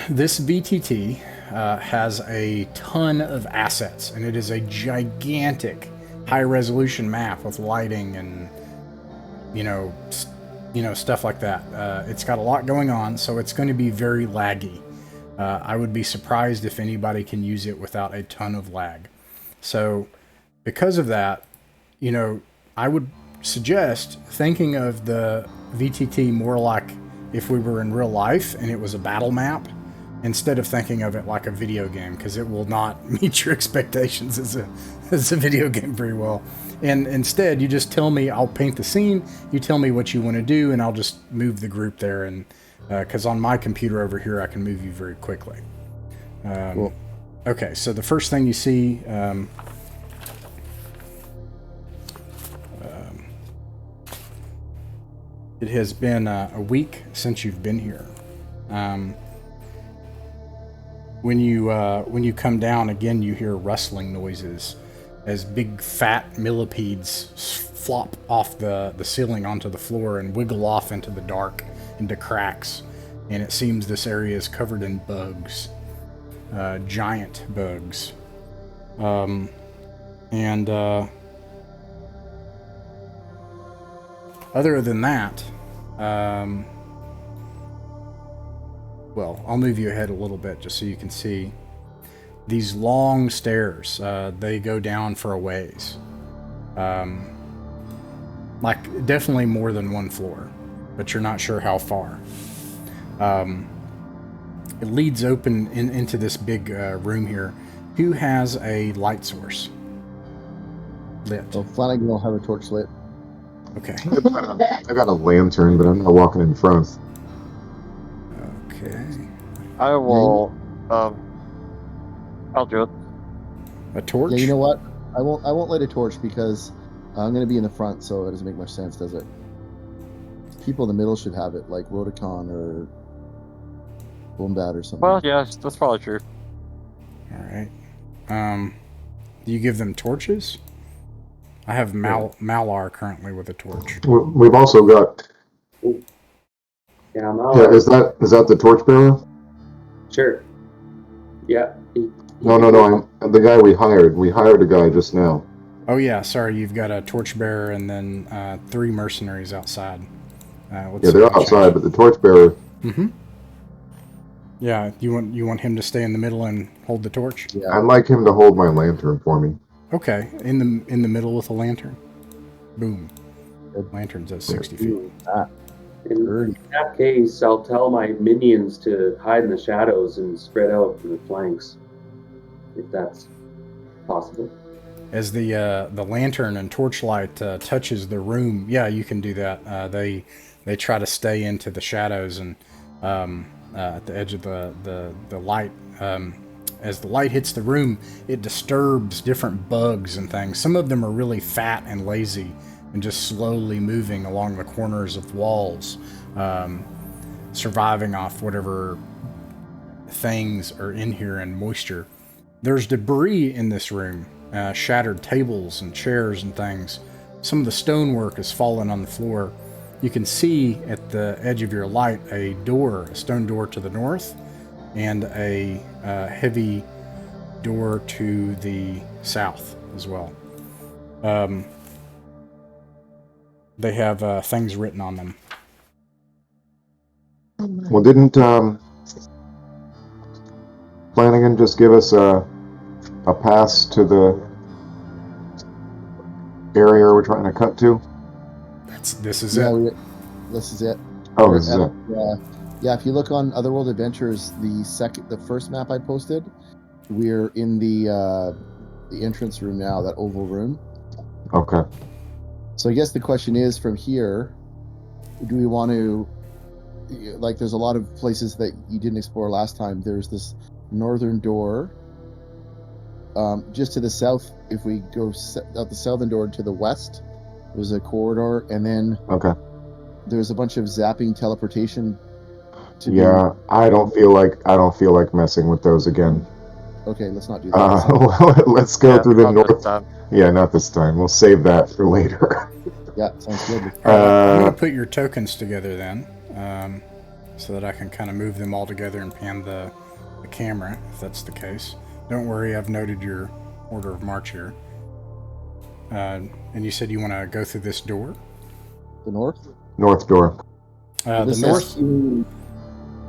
this VTT has a ton of assets, and it is a gigantic, high-resolution map with lighting and stuff like that. It's got a lot going on, so it's going to be very laggy. I would be surprised if anybody can use it without a ton of lag. So, because of that, I would suggest thinking of the VTT more like if we were in real life and it was a battle map, instead of thinking of it like a video game, because it will not meet your expectations as a video game very well. And instead, you just tell me, I'll paint the scene, you tell me what you want to do, and I'll just move the group there. And because on my computer over here, I can move you very quickly. Cool. Okay, so the first thing you see... it has been a week since you've been here. When you come down again, you hear rustling noises as big fat millipedes flop off the ceiling onto the floor and wiggle off into the dark, into cracks. And it seems this area is covered in bugs, giant bugs. Other than that, well, I'll move you ahead a little bit just so you can see these long stairs. They go down for a ways. Like, definitely more than one floor, but you're not sure how far. It leads open into this big room here. Who has a light source lit? So Flanagan will have a torch lit. Okay. I got a lantern, but I'm not walking in front. Okay. I will. I'll do it. A torch? Yeah, you know what? I won't light a torch because I'm going to be in the front, so it doesn't make much sense, does it? People in the middle should have it, like Rotacon or Boombat or something. Well, yeah, that's probably true. All right. Do you give them torches? I have Malar currently with a torch. We've also got. Yeah, Yeah, is that the torchbearer? Sure. Yeah. No. I'm the guy we hired. We hired a guy just now. Oh yeah, sorry. You've got a torchbearer and then 3 mercenaries outside. Yeah, they're outside, but the torchbearer. Mm-hmm. Yeah, you want him to stay in the middle and hold the torch? Yeah. I'd like him to hold my lantern for me. Okay, in the middle with a lantern. Boom. Lantern's at 60 feet. In that case, I'll tell my minions to hide in the shadows and spread out in the flanks, if that's possible. As the lantern and torchlight touches the room, yeah, you can do that. They try to stay into the shadows and at the edge of the light. As the light hits the room, it disturbs different bugs and things. Some of them are really fat and lazy and just slowly moving along the corners of walls, surviving off whatever things are in here and moisture. There's debris in this room, shattered tables and chairs and things. Some of the stonework has fallen on the floor. You can see at the edge of your light a stone door to the north, and a heavy door to the south as well. They have things written on them. Well, didn't Flanagan just give us a pass to the area we're trying to cut to? This is it. This is it. Oh, this is it. Yeah, if you look on Otherworld Adventures, the first map I posted, we're in the entrance room now, that oval room. Okay. So I guess the question is, from here, do we want to, like, there's a lot of places that you didn't explore last time. There's this northern door. Just to the south, if we go out the southern door to the west, there's a corridor, and then there's a bunch of zapping teleportation. I don't feel like messing with those again. Okay, let's not do that. Let's go through the north. Yeah, not this time. We'll save that for later. Yeah, sounds good. All right, I'm going to put your tokens together then, so that I can kind of move them all together and pan the camera, if that's the case. Don't worry, I've noted your order of march here. And you said you want to go through this door? The north? North door. The north.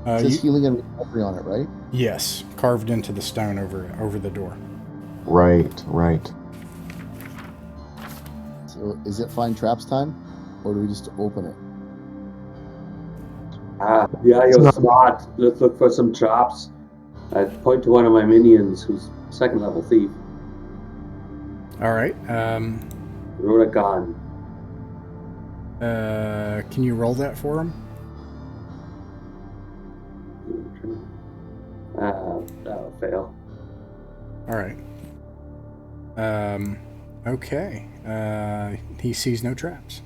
It says healing and recovery on it, right? Yes, carved into the stone over the door. Right. So is it find traps time, or do we just open it? Yeah, you're smart. Let's look for some traps. I point to one of my minions who's second level thief. All right. Wrote a gun. Can you roll that for him? That'll fail. All right. Okay. He sees no traps.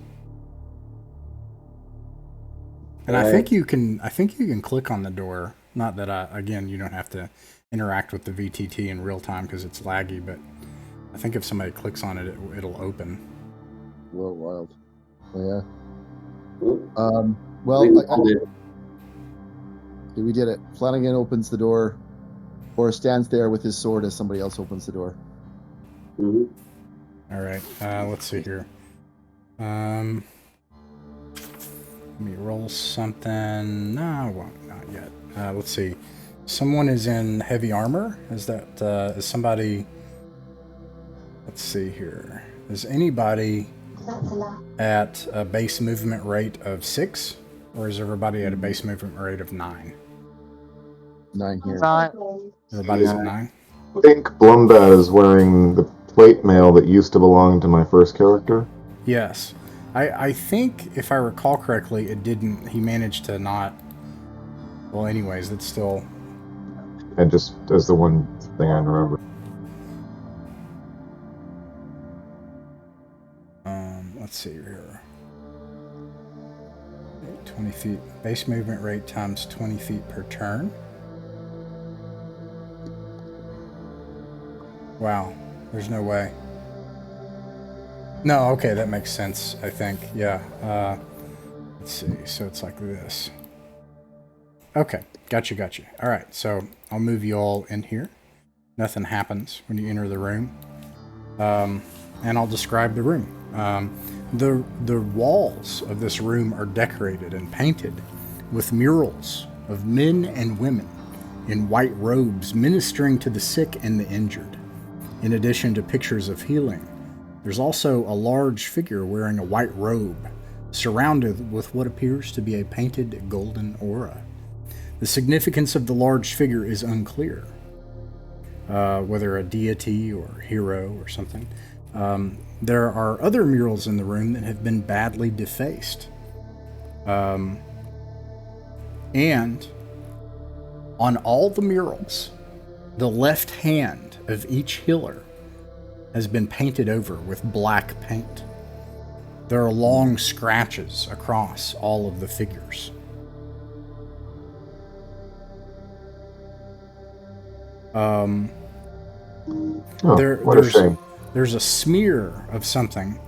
And I think you can click on the door. Not that again, you don't have to interact with the VTT in real time because it's laggy, but I think if somebody clicks on it, it'll open. Whoa, wild. Oh, yeah. We did it. Flanagan opens the door, or stands there with his sword as somebody else opens the door. Mm-hmm. All right. Let's see here. Let me roll something. No, not yet. Let's see. Someone is in heavy armor. Is somebody? Let's see here. Is anybody at a base movement rate of 6, or is everybody at a base movement rate of 9? 9 here. Everybody's at 9. I think Blumbat is wearing the plate mail that used to belong to my first character. Yes. I think, if I recall correctly, it didn't. He managed to not. Well, anyways, that's still. And just as the one thing I remember. Let's see here. 20 feet. Base movement rate times 20 feet per turn. Wow. There's no way. No, okay, that makes sense, I think. Yeah. Let's see. So it's like this. Okay. Gotcha. All right. So I'll move you all in here. Nothing happens when you enter the room. And I'll describe the room. The walls of this room are decorated and painted with murals of men and women in white robes ministering to the sick and the injured, in addition to pictures of healing, There's also a large figure wearing a white robe, surrounded with what appears to be a painted golden aura. The significance of the large figure is unclear, whether a deity or hero or something. There are other murals in the room that have been badly defaced. And on all the murals, the left hand of each healer has been painted over with black paint. There are long scratches across all of the figures. What a shame. There's a smear of something,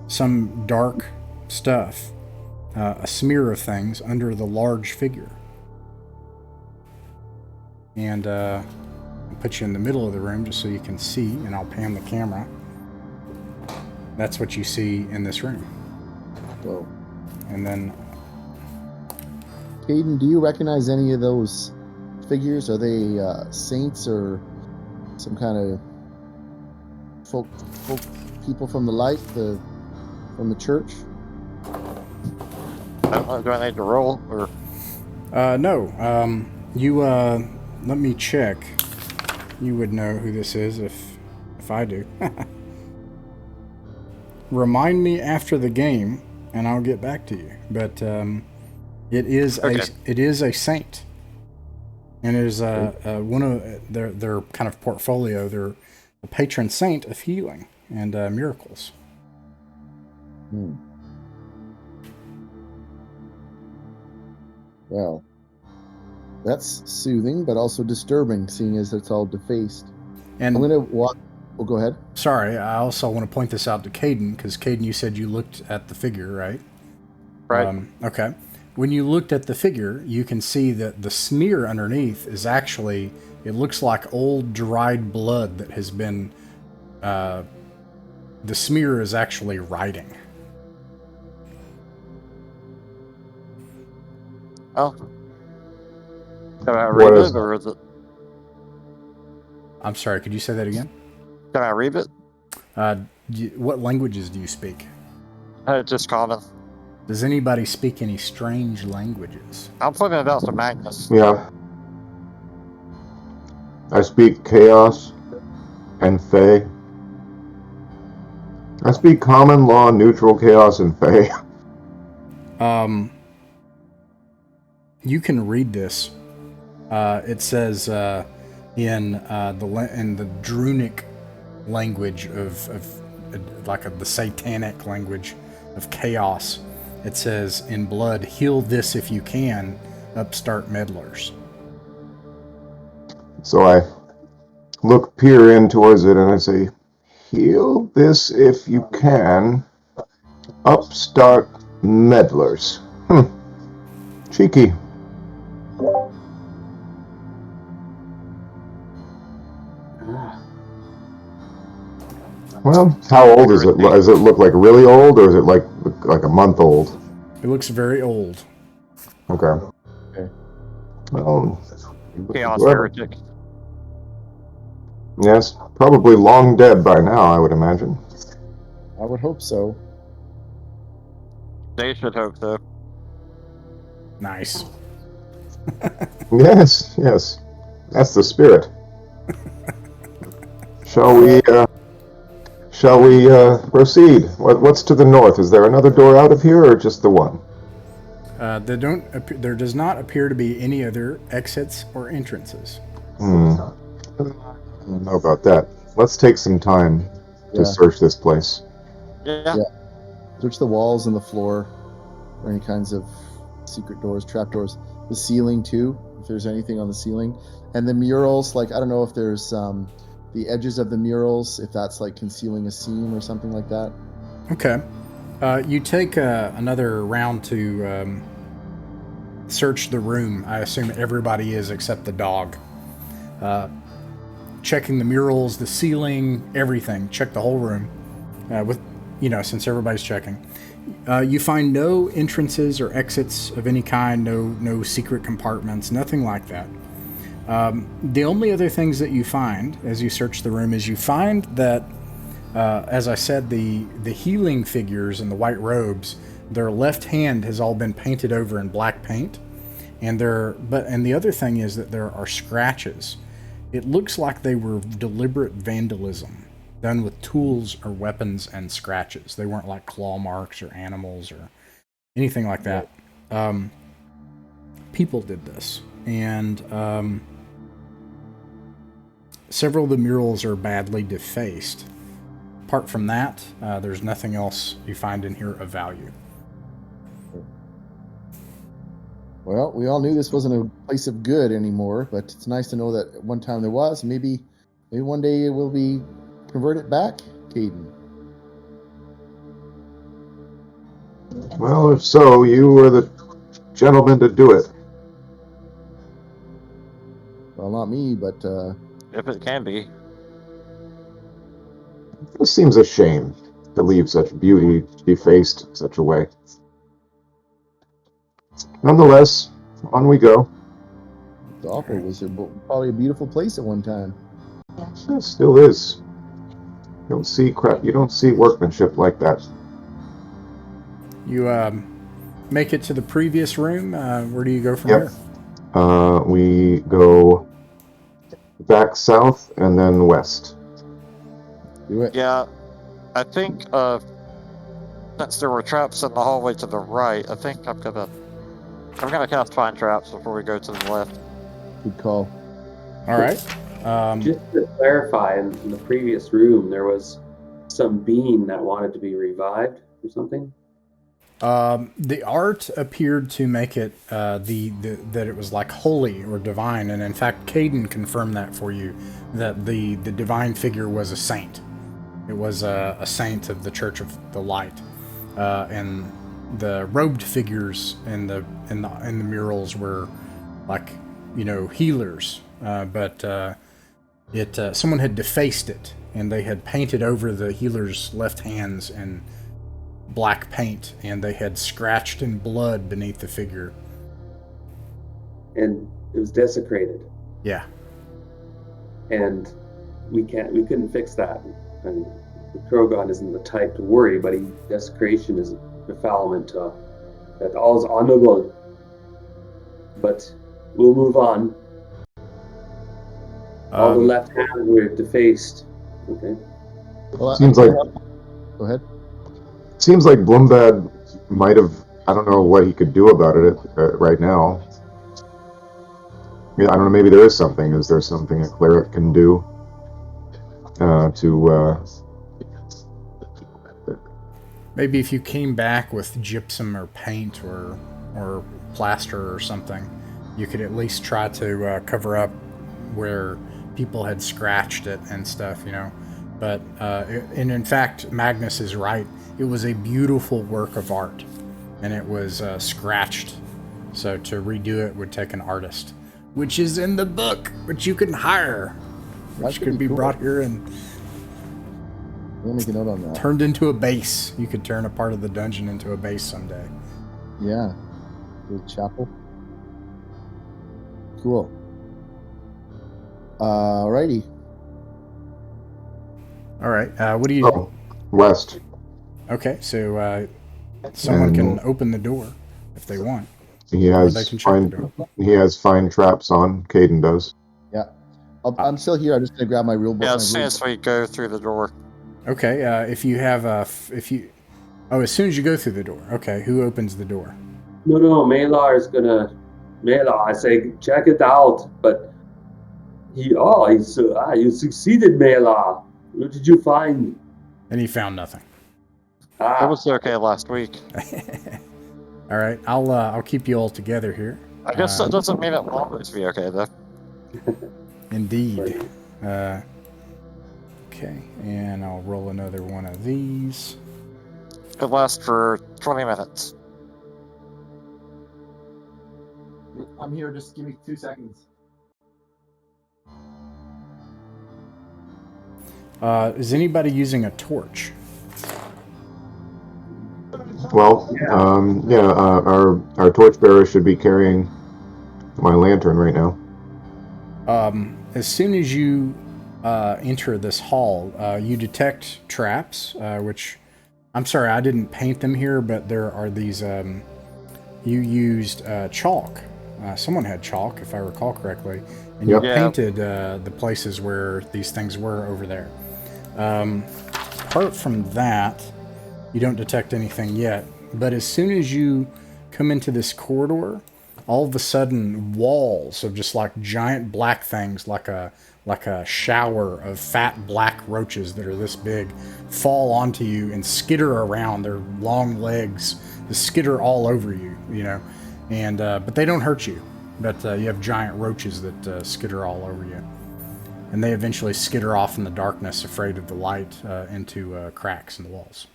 some dark stuff, a smear of things under the large figure. And I'll put you in the middle of the room just so you can see, and I'll pan the camera. That's what you see in this room. Whoa. And then... Caden, do you recognize any of those figures? Are they saints or some kind of folk people from the light, from the church? I don't know, do I need to roll? Or No. Let me check. You would know who this is if I do. Remind me after the game, and I'll get back to you. But it is a saint, and it is one of their kind of portfolio. They're a patron saint of healing and miracles. Well, that's soothing, but also disturbing, seeing as it's all defaced. And I'm going to walk... Oh, go ahead. Sorry, I also want to point this out to Caden, because Caden, you said you looked at the figure, right? right. Okay. When you looked at the figure, you can see that the smear underneath is actually, it looks like old dried blood that has been, the smear is actually writing. Oh. Can I read it, or is it? I'm sorry, could you say that again? Can I read it? What languages do you speak? Just common. Does anybody speak any strange languages? I'm putting it out to Magnus. Yeah. I speak Chaos and Fey. I speak Common, Law, Neutral, Chaos, and Fey. You can read this. It says in the Drunic language of the satanic language of chaos. It says in blood, "Heal this if you can, upstart meddlers." So I peer in towards it, and I say, "Heal this if you can, upstart meddlers." Cheeky. Well, how old is it? Does it look like really old, or is it like a month old? It looks very old. Okay. Well, Chaos heretic. Yes, probably long dead by now, I would imagine. I would hope so. They should hope so. Nice. Yes. That's the spirit. Shall we proceed? What's to the north? Is there another door out of here, or just the one? There does not appear to be any other exits or entrances. I don't know about that. Let's take some time to search this place. Yeah. Search the walls and the floor for any kinds of secret doors, trapdoors. The ceiling, too, if there's anything on the ceiling. And the murals, I don't know if there's the edges of the murals, if that's concealing a seam or something like that. Okay. You take another round to search the room. I assume everybody is except the dog. Checking the murals, the ceiling, everything. Check the whole room. Since everybody's checking. You find no entrances or exits of any kind, no secret compartments, nothing like that. The only other things that you find as you search the room is you find that As I said, the healing figures in the white robes, their left hand has all been painted over in black paint, and the other thing is that there are scratches. It looks like they were deliberate vandalism done with tools or weapons and scratches. They weren't like claw marks or animals or anything like that. People did this, and several of the murals are badly defaced. Apart from that, there's nothing else you find in here of value. Well, we all knew this wasn't a place of good anymore, but it's nice to know that at one time there was. Maybe one day it will be converted back, Caden. Well, if so, you were the gentleman to do it. Well, not me, but If it can be. It seems a shame to leave such beauty defaced in such a way. Nonetheless, on we go. it's awful. It was probably a beautiful place at one time. It still is. You don't see workmanship like that. You make it to the previous room. Where do you go from Yep. here? We go back south and then west. Do it. Yeah, I think since there were traps in the hallway to the right, I think I'm gonna cast find traps before we go to the left. Good call. All right. Just to clarify, in the previous room, there was some being that wanted to be revived or something. The art appeared to make it that it was like holy or divine, and in fact, Caden confirmed that for you, that the divine figure was a saint. It was a saint of the Church of the Light, and the robed figures in the murals were like, healers, but someone had defaced it, and they had painted over the healers' left hands in black paint, and they had scratched in blood beneath the figure. And it was desecrated. Yeah. And we couldn't fix that. And Krogon isn't the type to worry, but desecration is defilement that all is honorable. But we'll move on. All the left hands were defaced. Okay. Well, Seems like Go ahead. Seems like Bloombad might have. I don't know what he could do about it right now. I don't know. Maybe there is something. Is there something a cleric can do to? Maybe if you came back with gypsum or paint or plaster or something, you could at least try to cover up where people had scratched it and stuff, But and in fact, Magnus is right. It was a beautiful work of art, and it was scratched. So to redo it would take an artist, which is in the book, which you can hire, which could be cool. brought here and We'll make a note on that. turned into a base. You could turn a part of the dungeon into a base someday. Yeah. Little chapel. Cool. Alrighty. All right. What do you? Oh, west. Okay, so someone can open the door if they want. He Or has they can check the door. He has fine traps on. Caden does. Yeah. I'm still here. I'm just gonna grab my rule book. Yeah, my as soon rule- as we go through the door. Okay, if you have as soon as you go through the door. Okay, who opens the door? No, Malar is gonna. Malar, I say, check it out. But you succeeded, Malar. What did you find? And he found nothing. It was okay last week. All right, I'll keep you all together here. I guess that doesn't mean it will always be okay, though. Indeed. Okay, and I'll roll another one of these. It lasts for 20 minutes. I'm here. Just give me 2 seconds. Is anybody using a torch? Well, our torchbearer should be carrying my lantern right now. As soon as you enter this hall, you detect traps, which I'm sorry, I didn't paint them here, but there are these. You used chalk. Someone had chalk, if I recall correctly, and you Yep. Yeah. painted the places where these things were over there. Apart from that, you don't detect anything yet. But as soon as you come into this corridor, all of a sudden walls of just like giant black things, like a shower of fat black roaches that are this big, fall onto you and skitter around. Their long legs just skitter all over you, you know, and but they don't hurt you. But you have giant roaches that skitter all over you, and they eventually skitter off in the darkness, afraid of the light, into cracks in the walls.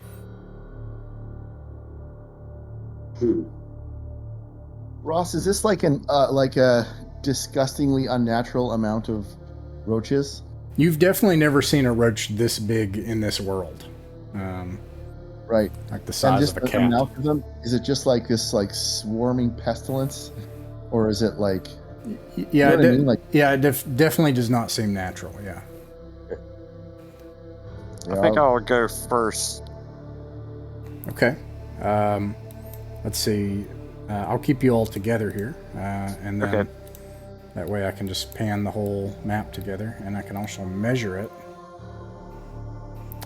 Ross, is this like a disgustingly unnatural amount of roaches? You've definitely never seen a roach this big in this world. Right. Like the And size just of a the cat. amount of them, is it just like this like swarming pestilence? Or is it like Yeah, what I mean? Like- it definitely does not seem natural. Yeah. I think I would go first. Okay. Let's see. I'll keep you all together here, and then Okay. that way I can just pan the whole map together, and I can also measure it.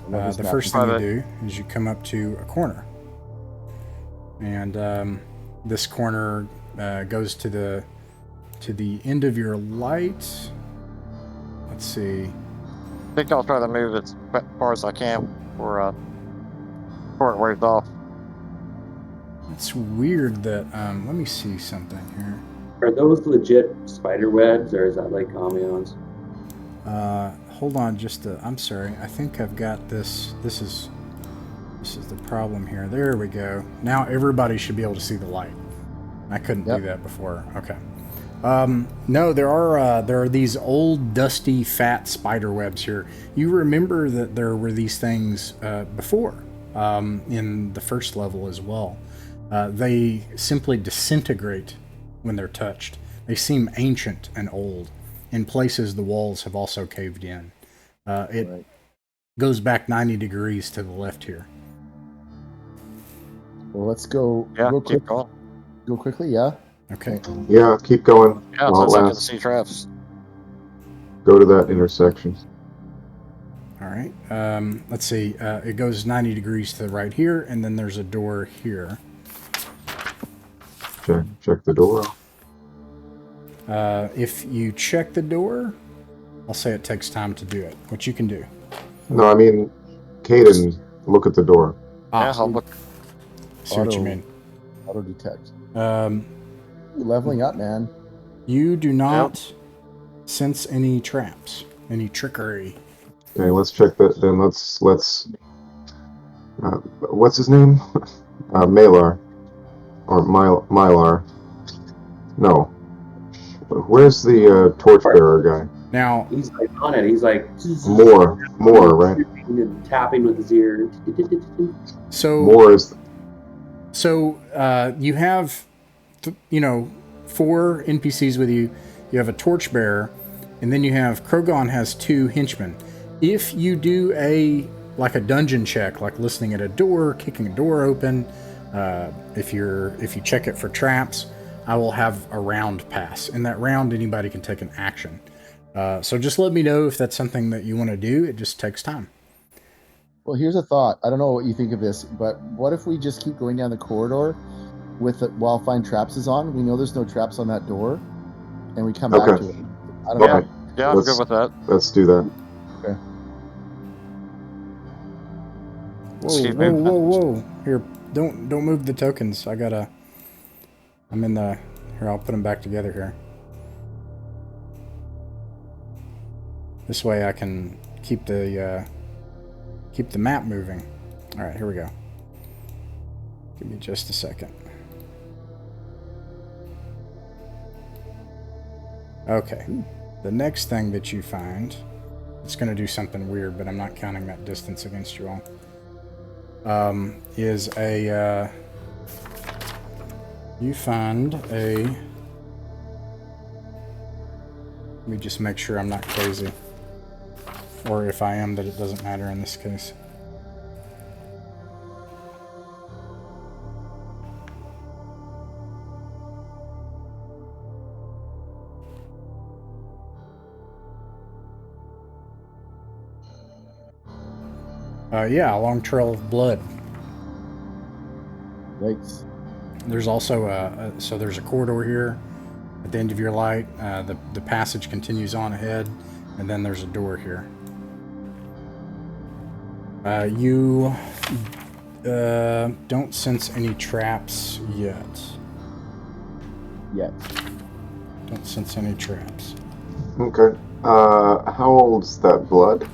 love this The map. first thing you Alright. do is you come up to a corner, and this corner goes to the end of your light. Let's see. I think I'll try to move as far as I can before it waves off. It's weird that let me see something here. Are those legit spider webs, or is that like ambience? Hold on, I'm sorry. I think I've got this. This is the problem here. There we go. Now everybody should be able to see the light. I couldn't Yep. do that before. Okay. No, there are these old, dusty, fat spider webs here. You remember that there were these things before in the first level as well. They simply disintegrate when they're touched. They seem ancient and old. In places, the walls have also caved in. It Right. goes back 90 degrees to the left here. Well, let's go Yeah, real keep quick. going. Go quickly, yeah. Okay. Yeah, keep going. Yeah, While since it I can lasts. see traps. Go to that intersection. All right. Let's see. It goes 90 degrees to the right here, and then there's a door here. Check the door. If you check the door, I'll say it takes time to do it, which you can do. No, I mean, Caden, look at the door. Yeah, I'll look. See what you Auto- mean. Auto detect. Um, Leveling up, man. you do not sense any traps, any trickery. Okay, let's check that. Then let's. What's his name? Malar, or Mylar. No. Where's the torchbearer guy? Now, He's like on it. He's like More, right? and tapping with his ear. so More is. you have, 4 NPCs with you. You have a torchbearer, and then you have Krogon has 2 henchmen. If you do a dungeon check, like listening at a door, kicking a door open, if you check it for traps, I will have a round pass. In that round, anybody can take an action. So just let me know if that's something that you want to do. It just takes time. Well, here's a thought. I don't know what you think of this, but what if we just keep going down the corridor with it while Find Traps is on? We know there's no traps on that door, and we come back Okay. to it. I don't know. Okay, Yeah, I'm Let's- good with that. let's do that. Whoa, Excuse me. whoa. Here, don't move the tokens. I'm in the... Here, I'll put them back together here. This way I can keep the map moving. All right, here we go. Give me just a second. Okay. The next thing that you find, it's going to do something weird, but I'm not counting that distance against you all. Is a you find a, let me just make sure I'm not crazy. Or if I am, that it doesn't matter in this case. Yeah, a long trail of blood. Yikes. There's also so there's a corridor here at the end of your light. The passage continues on ahead, and then there's a door here. You don't sense any traps yet. Don't sense any traps. Okay. How old's that blood?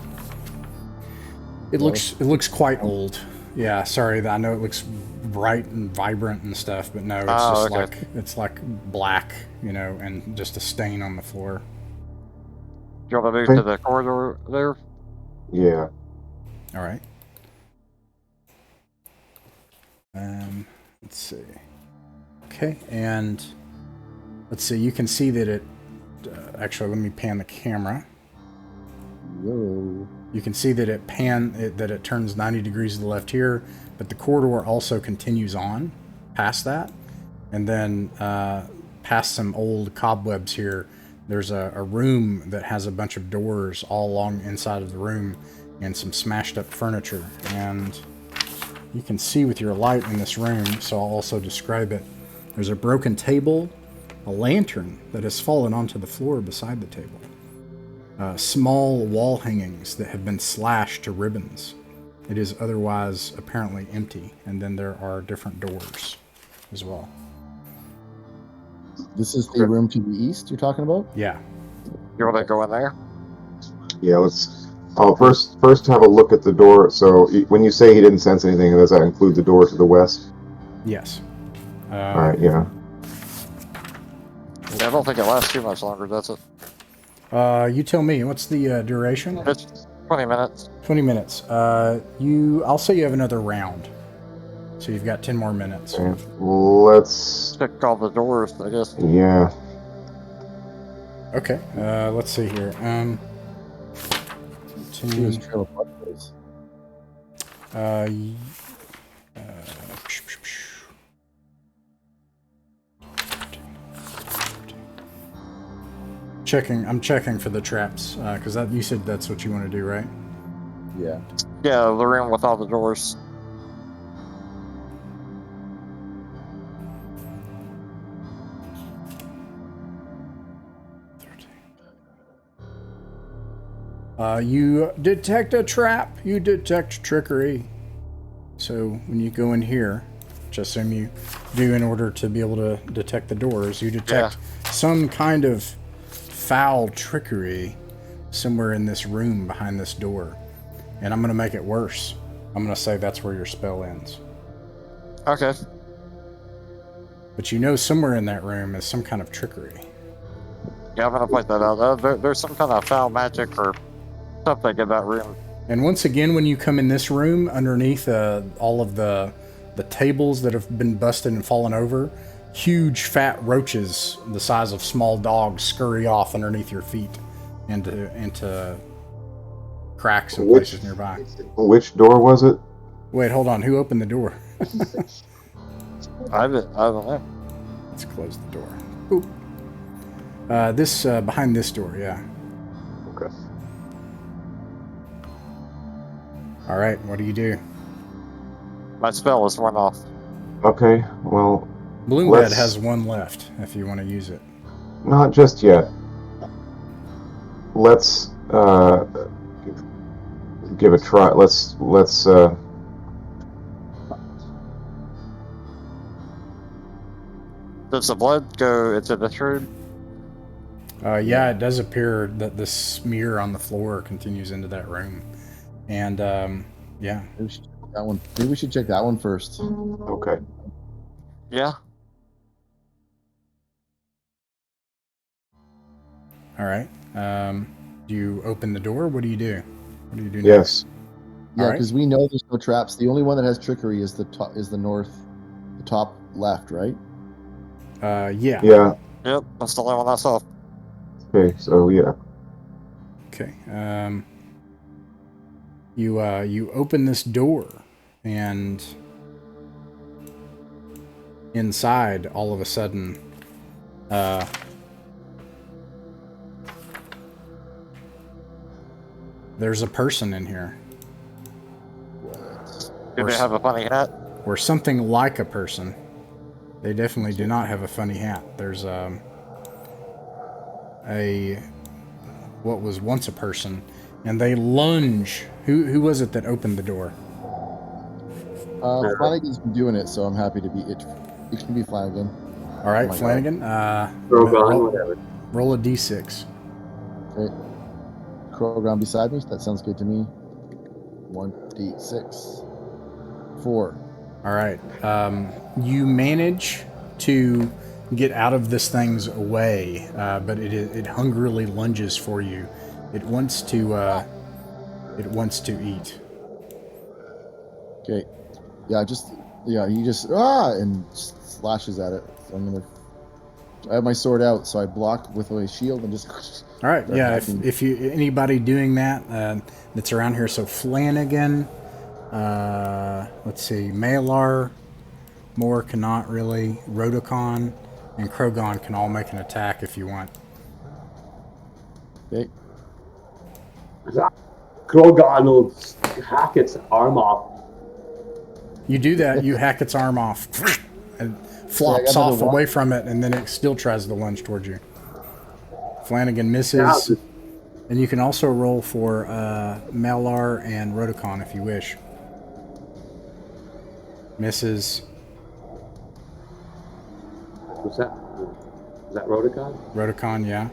It looks quite old. Yeah, sorry, I know it looks bright and vibrant and stuff, but no, it's like black, and just a stain on the floor. Do you want to move to the corridor there? Yeah. All right. Let's see. Okay, and let's see. You can see that it. Actually, let me pan the camera. Whoa. You can see that it turns 90 degrees to the left here, but the corridor also continues on past that, and then past some old cobwebs here. There's a room that has a bunch of doors all along inside of the room, and some smashed up furniture. And you can see with your light in this room, so I'll also describe it. There's a broken table, a lantern that has fallen onto the floor beside the table. Small wall hangings that have been slashed to ribbons. It is otherwise apparently empty, and then there are different doors as well. This is the room to the east you're talking about? Yeah. You want to go in there? Yeah, let's... first have a look at the door. So when you say he didn't sense anything, does that include the door to the west? Yes. All right, yeah. Yeah, I don't think it lasts too much longer, does it? You tell me. What's the duration? It's 20 minutes. 20 minutes. I'll say you have another round. So you've got 10 more minutes. Okay, let's... Check all the doors, I guess. Yeah. Okay. Let's see here. Here's Trail of Blood, please. I'm checking for the traps, because you said that's what you want to do, right? Yeah. Yeah, the room with all the doors. You detect a trap. You detect trickery. So when you go in here, which I assume you do in order to be able to detect the doors, you detect some kind of foul trickery somewhere in this room behind this door. And I'm going to make it worse. I'm going to say that's where your spell ends. Okay. But somewhere in that room is some kind of trickery. Yeah, I'm going to point that out. There's some kind of foul magic or something in that room. And once again, when you come in this room, underneath all of the tables that have been busted and fallen over, huge fat roaches the size of small dogs scurry off underneath your feet into cracks and places nearby. Which door was it? Wait, hold on. Who opened the door? I don't know. Let's close the door. Oop. This behind this door, yeah. Okay. All right, what do you do? My spell is one off. Okay, well... Bloomhead has one left, if you want to use it. Not just yet. Let's give a try. Let's Does the blood go into this room? Yeah, it does appear that the smear on the floor continues into that room. And, yeah. Maybe we should check that one. Maybe we should check that one first. Okay. Yeah. All right. Do you open the door? What do you do? What do you do Yes. next? Yeah, because we know there's no traps. The only one that has trickery is the top left, right? Yeah. Yeah. Yep, that's the only one I saw. Okay, so yeah. Okay. You open this door, and inside, all of a sudden, there's a person in here. Do they have a funny hat? Or something like a person. They definitely do not have a funny hat. There's what was once a person, and they lunge. Who was it that opened the door? Flanagan's been doing it, so I'm happy to be it. It can be Flanagan. All right, Oh my Flanagan. Drogon, whatever. Roll a d6. Okay. Krogan beside me. That sounds good to me. 1d6. 4. All right. You manage to get out of this thing's way, but it hungrily lunges for you. It wants to eat. Okay. Yeah, he just and slashes at it. So I have my sword out, so I block with my shield and just. All right. Yeah. If anybody doing that that's around here, so Flanagan. Let's see. Malar, Moore cannot really. Rodocon and Krogon can all make an attack if you want. Okay. Drogon will hack its arm off. You do that, you hack its arm off, and flops off away from it, and then it still tries to lunge towards you. Flanagan misses, and you can also roll for Malar and Rodocon if you wish. Misses. What's that? Is that Rodocon? Rodocon, yeah.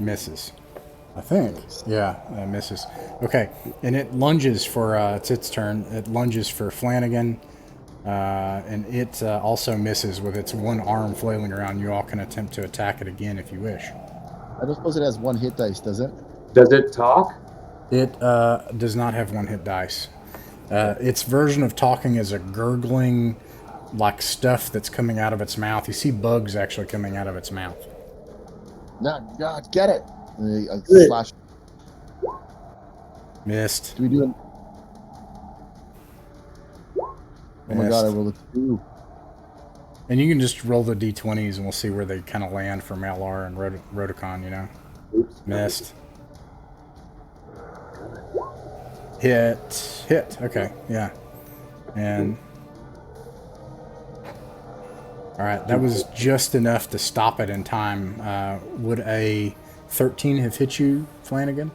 Misses. I think. Yeah, misses. Okay, and it lunges for, it's its turn. It lunges for Flanagan, and it also misses with its one arm flailing around. You all can attempt to attack it again if you wish. I don't suppose it has 1 hit dice, does it? Does it talk? It does not have 1 hit dice. Its version of talking is a gurgling, like stuff that's coming out of its mouth. You see bugs actually coming out of its mouth. No, God, get it! And I slash. Missed. Do we do it? Oh my God! I rolled a 2. And you can just roll the d20s, and we'll see where they kind of land for Malar and Rodocon. You know. Oops. Missed. Hit. Okay, yeah. And all right, that was just enough to stop it in time. Would a 13 have hit you, Flanagan?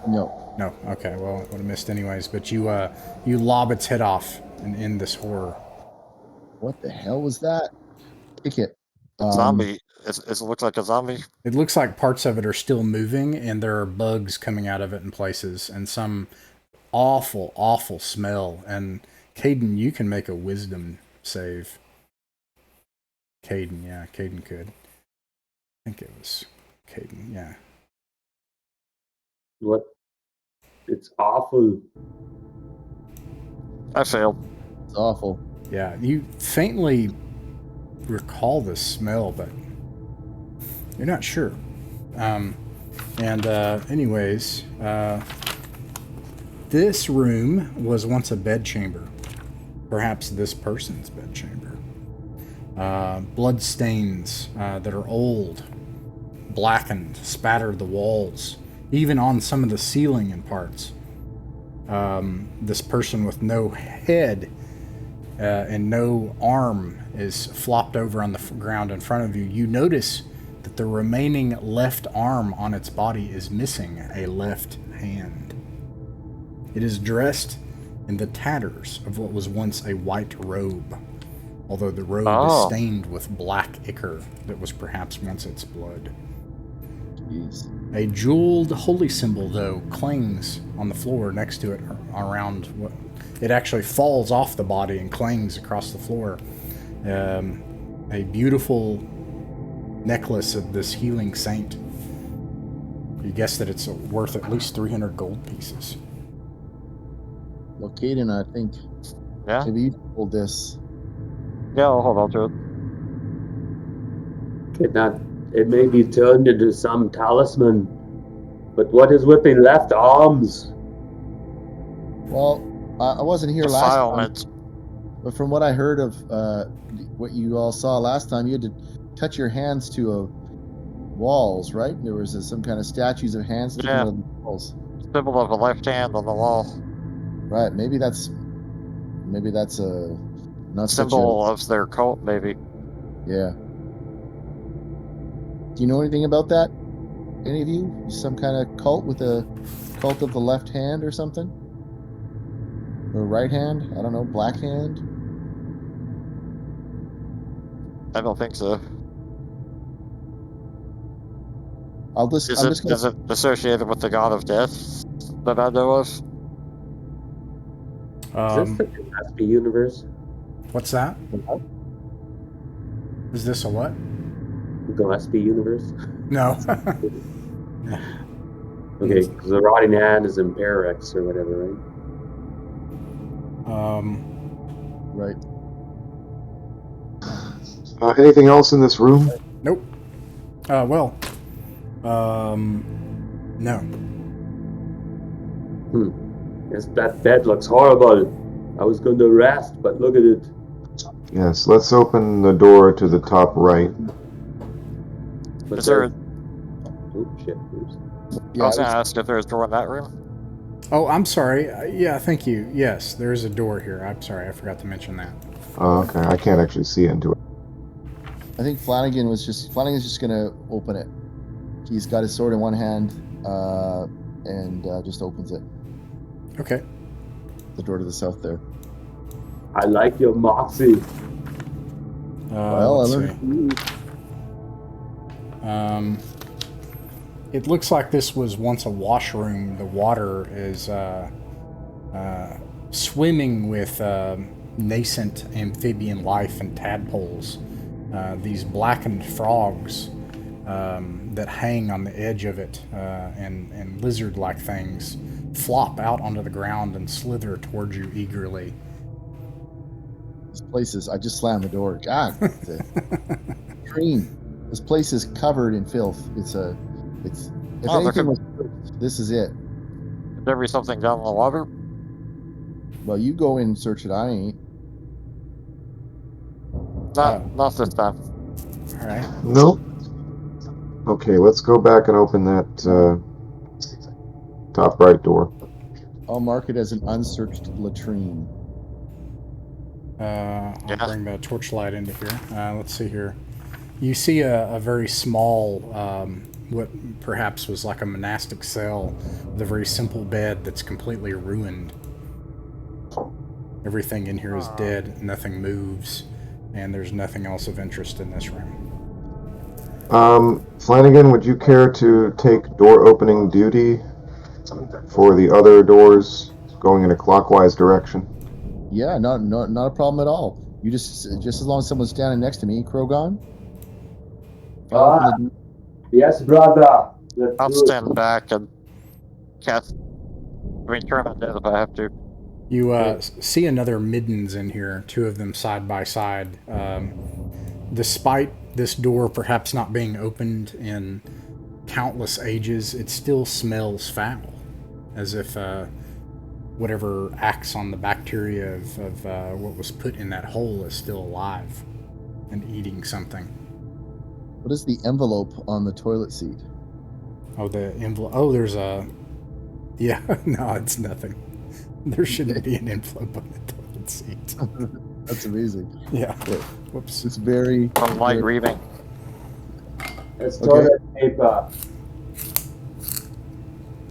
No. No. Okay. Well, it would have missed anyways. But you lob its head off and end this horror. What the hell was that? Kick it. Zombie. It looks like a zombie. It looks like parts of it are still moving, and there are bugs coming out of it in places, and some awful, awful smell. And Caden, you can make a wisdom save. Caden could. I think it was Caden, yeah. What? It's awful. I failed. It's awful. Yeah, you faintly recall the smell, but you're not sure. Anyways, this room was once a bedchamber. Perhaps this person's bedchamber. Blood stains that are old, blackened, spattered the walls, even on some of the ceiling in parts. This person with no head and no arm is flopped over on the ground in front of you. You notice that the remaining left arm on its body is missing a left hand. It is dressed in the tatters of what was once a white robe, although the robe is stained with black ichor that was perhaps once its blood. Jeez. A jeweled holy symbol, though, clings on the floor next to it around what... It actually falls off the body and clangs across the floor. A beautiful necklace of this healing saint. You guess that it's worth at least 300 gold pieces. Well, Caden, I think Yeah? maybe you can hold this. Yeah, I'll hold on to it. It may be turned into some talisman. But what is with the left arms? Well, I wasn't here last time, Defilement. but from what I heard of what you all saw last time, you had to touch your hands to walls, right? There was some kind of statues of hands sticking Yeah. out of the walls. Symbol of a left hand on the wall. Right? Maybe that's a not Symbol such of their cult, maybe. a yeah. Do you know anything about that? Any of you? Some kind of cult with a cult of the left hand or something? Or right hand? I don't know. Black hand? I don't think so. I'm just Is gonna. it associated with the god of death that I know of? Is this the Gillespie universe? What's that? Is this a what? The Gillespie universe? No. Okay, because the rotting hand is in Pararex or whatever, right? Right. Anything else in this room? Nope. Well. No. Yes, that bed looks horrible. I was going to rest, but look at it. Yes, let's open the door to the top right. But Is there? Oh shit! Oops. Yeah, I was gonna ask if there's a door in that room. Oh, I'm sorry. Yeah, thank you. Yes, there is a door here. I'm sorry, I forgot to mention that. Oh, okay, I can't actually see into it. I think Flanagan's just gonna open it. He's got his sword in one hand, and just opens it. Okay. The door to the south there. I like your moxie. Well, I Let's learned. see. It looks like this was once a washroom. The water is swimming with nascent amphibian life and tadpoles. These blackened frogs that hang on the edge of it, and lizard-like things flop out onto the ground and slither towards you eagerly. This place is. I just slammed the door. God, the cream. This place is covered in filth. It's. If Oh, anything was, this is it. Could there be something down in the water? Well, you go in and search it. I ain't. Not this time. All right. Nope. Okay, let's go back and open that top right door. I'll mark it as an unsearched latrine. I'll Yeah. bring the torchlight into here. Let's see here. You see a very small, what perhaps was like a monastic cell, with a very simple bed that's completely ruined. Everything in here is dead, nothing moves, and there's nothing else of interest in this room. Flanagan, would you care to take door opening duty for the other doors going in a clockwise direction? Yeah, not a problem at all. You just as long as someone's standing next to me, Krogon. Yes, brother. Let's I'll do it. stand back and cast. Turn on dead if I have to. You see another middens in here, two of them side by side. Despite this door perhaps not being opened in countless ages, it still smells foul, as if whatever acts on the bacteria of what was put in that hole is still alive and eating something. What is the envelope on the toilet seat? Oh, the envelope. Oh, there's a... Yeah, no, it's nothing. There shouldn't be an envelope on the toilet seat. That's amazing. Yeah. Yeah. Whoops. It's very. From light reading. It's toilet paper.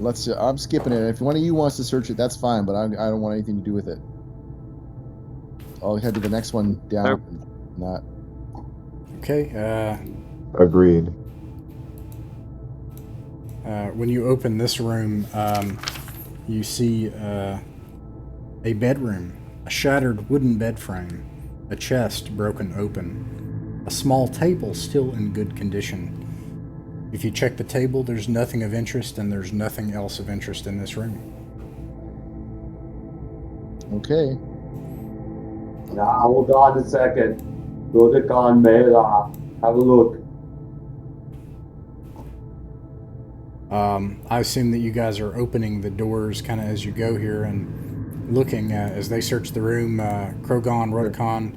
Let's. I'm skipping it. If one of you wants to search it, that's fine. But I don't want anything to do with it. I'll head to the next one down. Nope. Not. Okay. Agreed. When you open this room, you see a bedroom, a shattered wooden bed frame, a chest broken open, a small table still in good condition. If you check the table, there's nothing of interest, and there's nothing else of interest in this room. Okay. Now, hold on a second. Go to Con Mela. Have a look. I assume that you guys are opening the doors kind of as you go here and looking as they search the room. Krogon, Rodicon,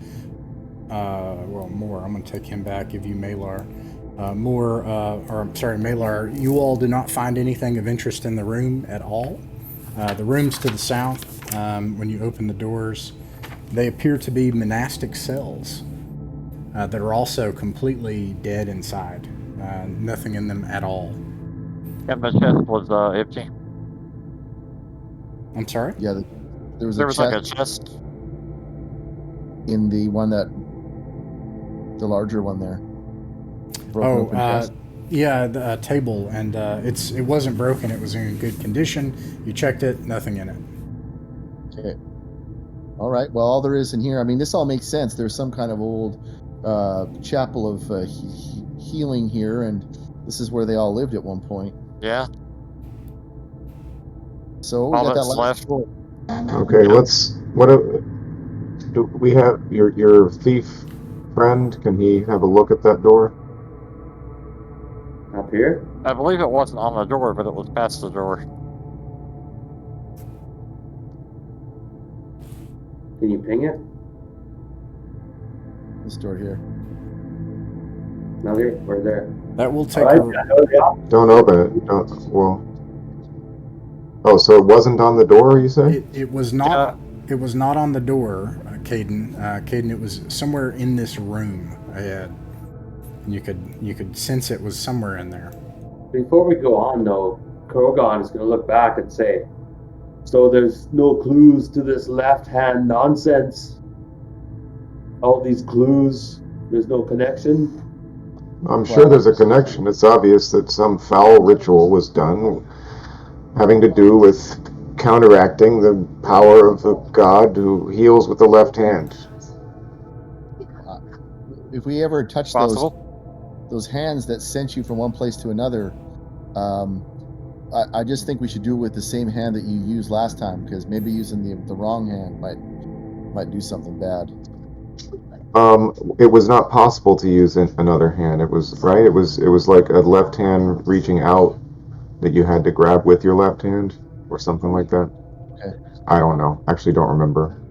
Moore. I'm going to take him back, give you Malar. Malar, you all do not find anything of interest in the room at all. The rooms to the south, when you open the doors, they appear to be monastic cells that are also completely dead inside. Nothing in them at all. And the chest was empty. I'm sorry? Yeah, there was There a was chest like a chest. in the one the larger one there. Broken open chest. Yeah, the table, and it wasn't broken. It was in good condition. You checked it, nothing in it. Okay. All right. Well, all there is in here, I mean, this all makes sense. There's some kind of old chapel of healing here, and this is where they all lived at one point. Yeah. So we All got that that's last left. Okay, do we have your thief friend? Can he have a look at that door? Up here? I believe it wasn't on the door, but it was past the door. Can you ping it? this door here. No, here. We're there. That will take Alright, a... Don't open it. Oh, so it wasn't on the door, you say? It was not. It was not on the door, Caden. Caden, it was somewhere in this room ahead. You could sense it was somewhere in there. Before we go on, though, Krogon is going to look back and say, so there's no clues to this left-hand nonsense? All these clues, there's no connection? I'm sure there's a connection. It's obvious that some foul ritual was done having to do with counteracting the power of the god who heals with the left hand. If we ever touch those hands that sent you from one place to another, I just think we should do it with the same hand that you used last time, because maybe using the wrong hand might do something bad. It was not possible to use another hand. It was right. It was like a left hand reaching out that you had to grab with your left hand, or something like that. Okay. I don't know. Actually, don't remember.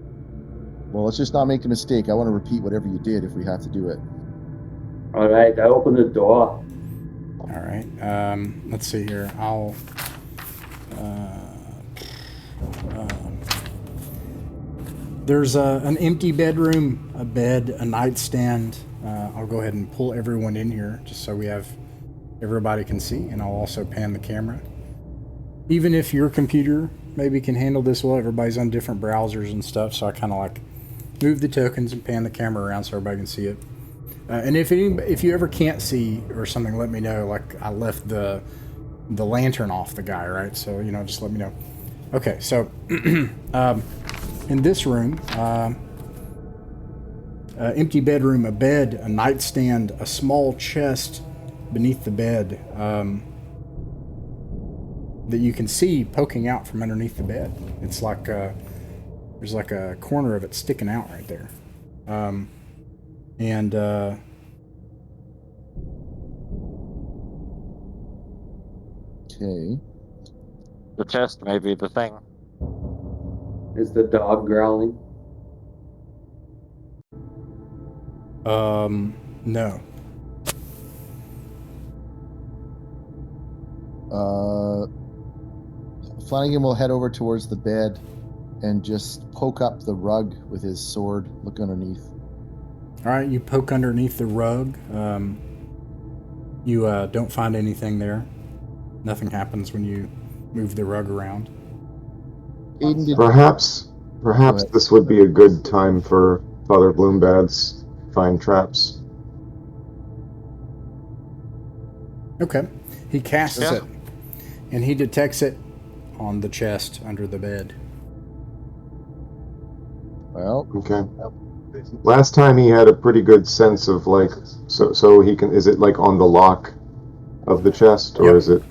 Well, let's just not make the mistake. I want to repeat whatever you did if we have to do it. All right, I open the door. All right. Let's see here. I'll. There's an empty bedroom, a bed, a nightstand. I'll go ahead and pull everyone in here just so everybody can see, and I'll also pan the camera. Even if your computer maybe can handle this well, everybody's on different browsers and stuff, so I kind of like move the tokens and pan the camera around so everybody can see it. And if you ever can't see or something, let me know. Like, I left the lantern off the guy, right? So, just let me know. Okay, so in this room, empty bedroom, a bed, a nightstand, a small chest beneath the bed that you can see poking out from underneath the bed. It's like there's like a corner of it sticking out right there. Okay. The chest may be the thing. Is the dog growling? No. Flanagan will head over towards the bed and just poke up the rug with his sword. Look underneath. All right, you poke underneath the rug. You don't find anything there. Nothing happens when you move the rug around. Aiden, Perhaps this would be a good time for Father Bloombad's find traps. Okay. He casts it, and he detects it on the chest under the bed. Well, Okay. Last time he had a pretty good sense of like, so he can. Is it like on the lock of the chest, or Yep. is it?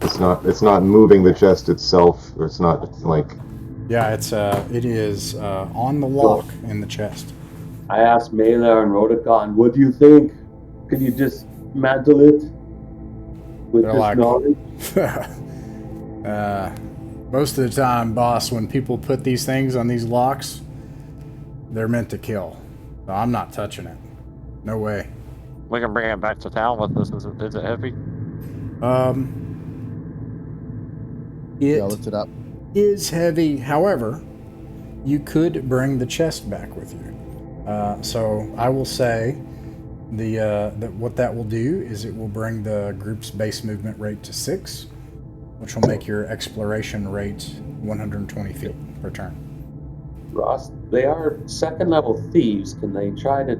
It's not moving the chest itself. Or it's not like. Yeah, it is on the lock in the chest. I asked Mela and Rodicon, what do you think? Can you dismantle it? with They're this like- knowledge? Most of the time, boss, when people put these things on these locks, they're meant to kill. So I'm not touching it. No way. We can bring it back to town with us. Is it heavy? Yeah, I It looked it up. is heavy. However, you could bring the chest back with you. So I will say that what that will do is it will bring the group's base movement rate to 6, which will make your exploration rate 120 feet per turn. Ross, they are second level thieves. Can they try to?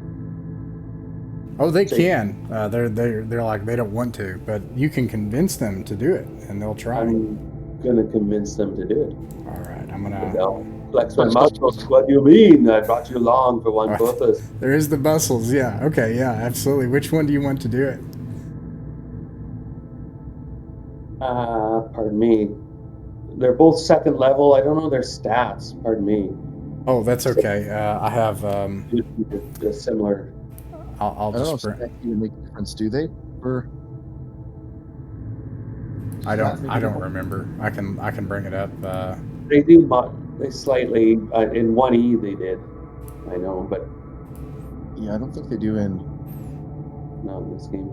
Oh, they So- can. They're like they don't want to, but you can convince them to do it, and they'll try. I'm gonna convince them to do it. All right, I'm gonna. They'll flex my muscles. What do you mean? I brought you along for one purpose. There is the muscles. Yeah. Okay. Yeah. Absolutely. Which one do you want to do it? Pardon me. They're both second level. I don't know their stats. Pardon me. Oh, that's okay. I have. Just similar. I'll I don't know just. if stats even make a difference, do they? Or I don't remember. I can bring it up. They do. They slightly in 1E they did. I know, but yeah, I don't think they do in. not in this game.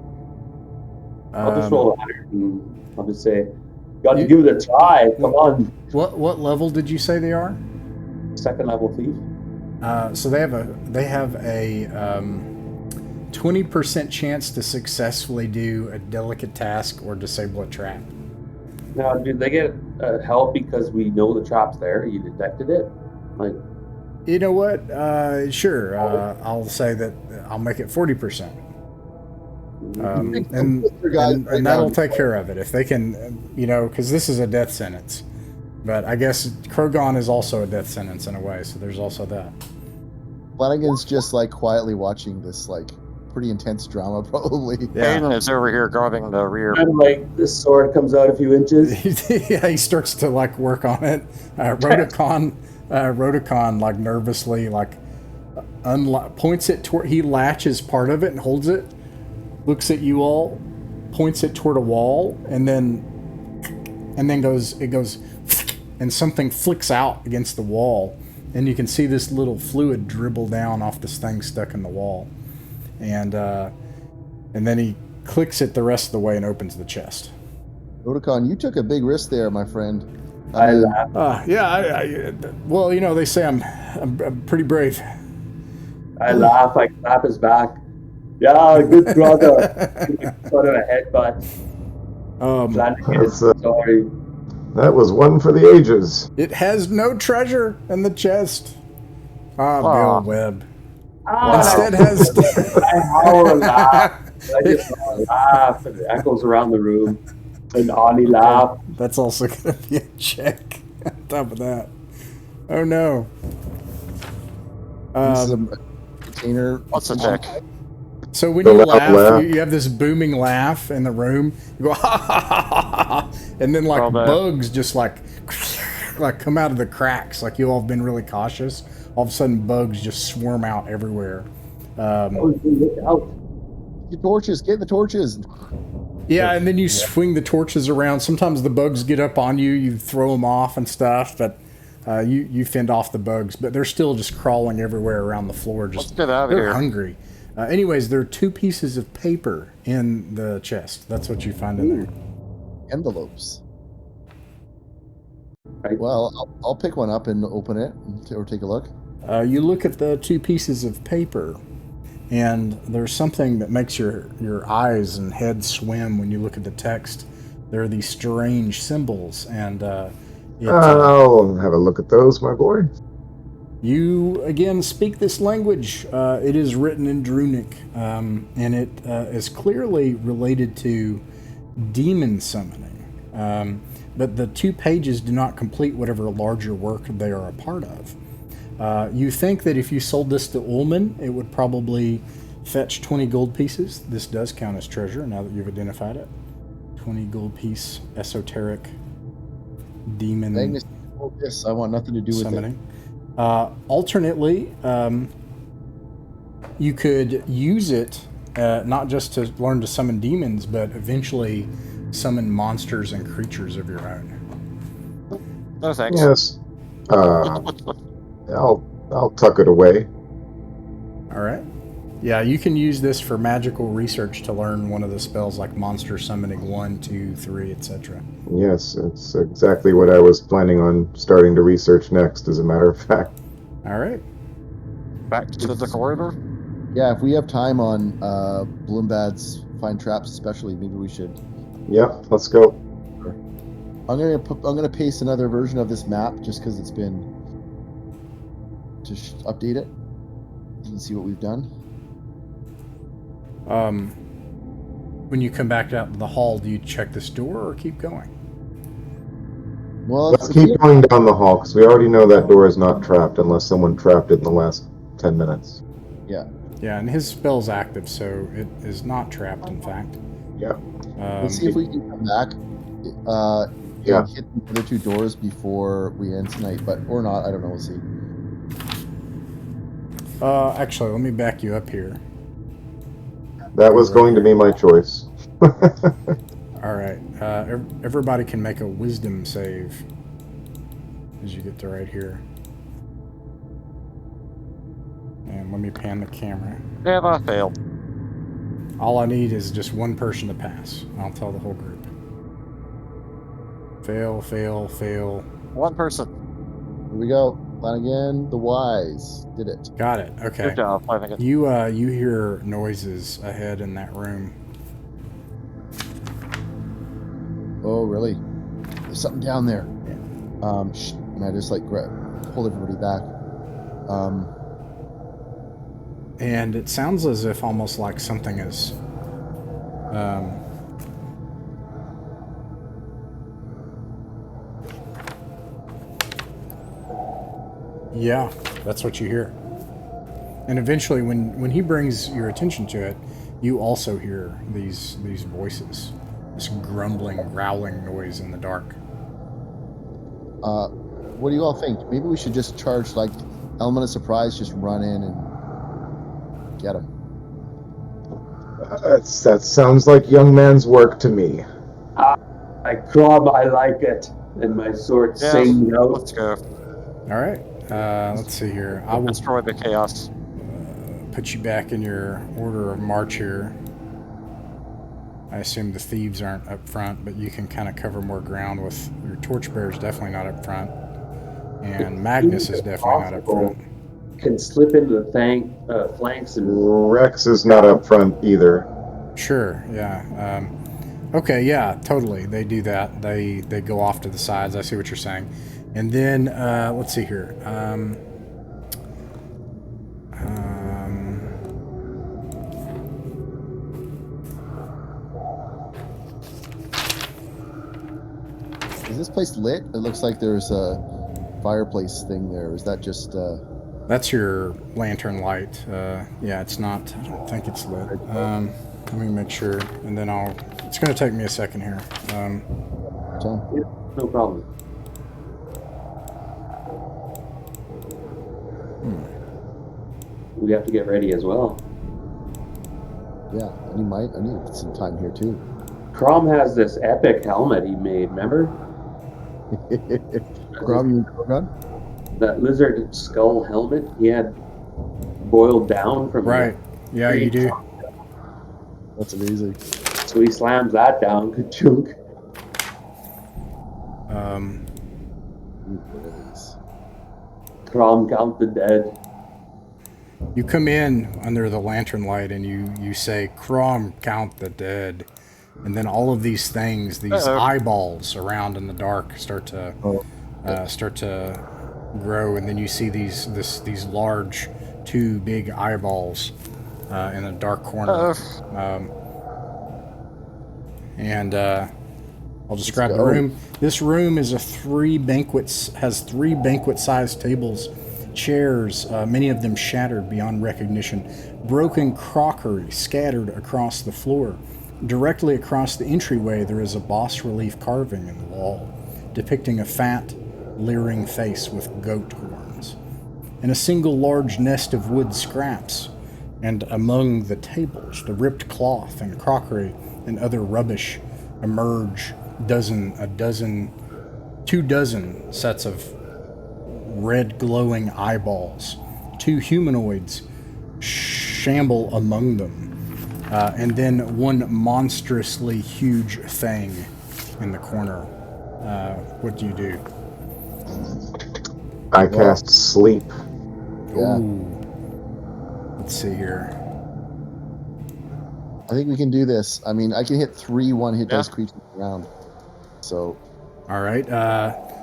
I'll just roll 100 and I'll just say, got to You- give it a try. Come on, What level did you say they are? second level thief. So they have a 20% chance to successfully do a delicate task or disable a trap. Now, did they get help because we know the trap's there? You detected it. Like, You know what? Sure. I'll say that I'll make it 40%. And that'll take care of it if they can, because this is a death sentence. But I guess Krogon is also a death sentence in a way, so there's also that. Flanagan's just like quietly watching this like pretty intense drama, probably. Yeah. Aiden is over here guarding the rear. and like this sword comes out a few inches. Yeah, he starts to like work on it. Rotacon like nervously like points it toward. He latches part of it and holds it. Looks at you all, points it toward a wall, and then goes, and something flicks out against the wall, and you can see this little fluid dribble down off this thing stuck in the wall, and then he clicks it the rest of the way and opens the chest. Otakon, you took a big risk there, my friend. I mean, laugh. Well, they say I'm pretty brave. I laugh. I clap his back. Yeah, good brother. Sort of a headbutt. Flanagan is sorry. That was one for the ages. It has no treasure in the chest. Aw. Bill Webb. Ah, Instead has. I howl and laugh. I just laugh, and it echoes around the room. An Ani laugh. That's also going to be a check on top of that. Oh no. this is a container. What's the check? So when The you loud laugh, laugh. you have this booming laugh in the room. You go ha ha ha ha ha, and then like Well done. bugs just like come out of the cracks. Like you all have been really cautious. All of a sudden, bugs just swarm out everywhere. Oh, look out. Get torches, get the torches. Yeah, and then you swing the torches around. Sometimes the bugs get up on you. You throw them off and stuff, but you fend off the bugs. But they're still just crawling everywhere around the floor. Let's Just get out of they're here. hungry. Anyways, there are 2 pieces of paper in the chest. That's what you find in there. Envelopes. Right. Well, I'll pick one up and open it or take a look. You look at the 2 pieces of paper, and there's something that makes your eyes and head swim when you look at the text. There are these strange symbols, and I'll have a look at those, my boy. you again speak this language. It is written in Drunic, and it is clearly related to demon summoning. But the 2 pages do not complete whatever larger work they are a part of. You think that if you sold this to Ullman, it would probably fetch 20 gold pieces. This does count as treasure now that you've identified it. 20 gold piece esoteric demon Magnus, this I want nothing to do with summoning. Alternately, you could use it not just to learn to summon demons, but eventually summon monsters and creatures of your own. No thanks. Yes. I'll tuck it away. All right. Yeah, you can use this for magical research to learn one of the spells like monster summoning 1, 2, 3, etc. Yes, it's exactly what I was planning on starting to research next, as a matter of fact. All right. Back to the corridor. Yeah, if we have time on Bloombad's Find Traps especially, maybe we should. Yeah, let's go. I'm gonna paste another version of this map just because it's been. Just update it. You can see what we've done. When you come back out to the hall, do you check this door or keep going? Well, Let's keep going down the hall, because we already know that door is not trapped unless someone trapped it in the last 10 minutes. Yeah. Yeah, and his spell's active, so it is not trapped, in fact. Yeah. Let's see if we can come back. Yeah. And hit the other 2 doors before we end tonight, or not. I don't know. We'll see. Actually, let me back you up here. That was going to be my choice. All right. Everybody can make a wisdom save as you get to right here. And let me pan the camera. Yeah, I failed. All I need is just one person to pass. I'll tell the whole group. Fail, fail, fail. One person. Here we go. Flanagan, the wise, did it. Got it. Okay. Good job, Flanagan. You hear noises ahead in that room. Oh, really? There's something down there. And I just pulled everybody back. And it sounds as if almost like something is yeah, that's what you hear. And eventually when he brings your attention to it, you also hear these voices. This grumbling, growling noise in the dark. What do you all think? Maybe we should just charge element of surprise, just run in and get him. That sounds like young man's work to me. I club, I like it. And my sword sings out. Let's go. All right. Let's see here. I will Destroy the chaos. put you back in your order of march here. I assume the thieves aren't up front, but you can kind of cover more ground with your torchbearer's definitely not up front, and Magnus is definitely not up front. Can slip into the flanks and Rex is not up front either. Sure, yeah. Okay, yeah, totally. They do that. They go off to the sides. I see what you're saying. And then let's see here. Is this place lit? It looks like there's a fireplace thing there. Is that just... That's your lantern light. Yeah, it's not. I don't think it's lit. Let me make sure, and then it's going to take me a second here. no problem. We have to get ready as well. Yeah, I need some time here too. Crom has this epic helmet he made, remember? Crom, you Krogan? That lizard skull helmet he had boiled down from Right. Yeah, you do. That's amazing. So he slams that down, good chunk. Crom count the dead. You come in under the lantern light and you say, "Crom, count the dead," and then all of these things, these eyeballs around in the dark, start to grow, and then you see these large, 2 big eyeballs in a dark corner. I'll describe the room. This room is has 3 banquet-sized tables, chairs, many of them shattered beyond recognition, broken crockery scattered across the floor. Directly across the entryway, there is a bas-relief carving in the wall, depicting a fat, leering face with goat horns, and a single large nest of wood scraps. And among the tables, the ripped cloth and crockery and other rubbish emerge 2 dozen sets of red glowing eyeballs. 2 humanoids shamble among them. And then one monstrously huge thing in the corner. What do you do? I cast sleep. Yeah. Ooh. Let's see here. I think we can do this. I mean, I can hit 3 1-hit Yeah. dice creatures around. So, All right.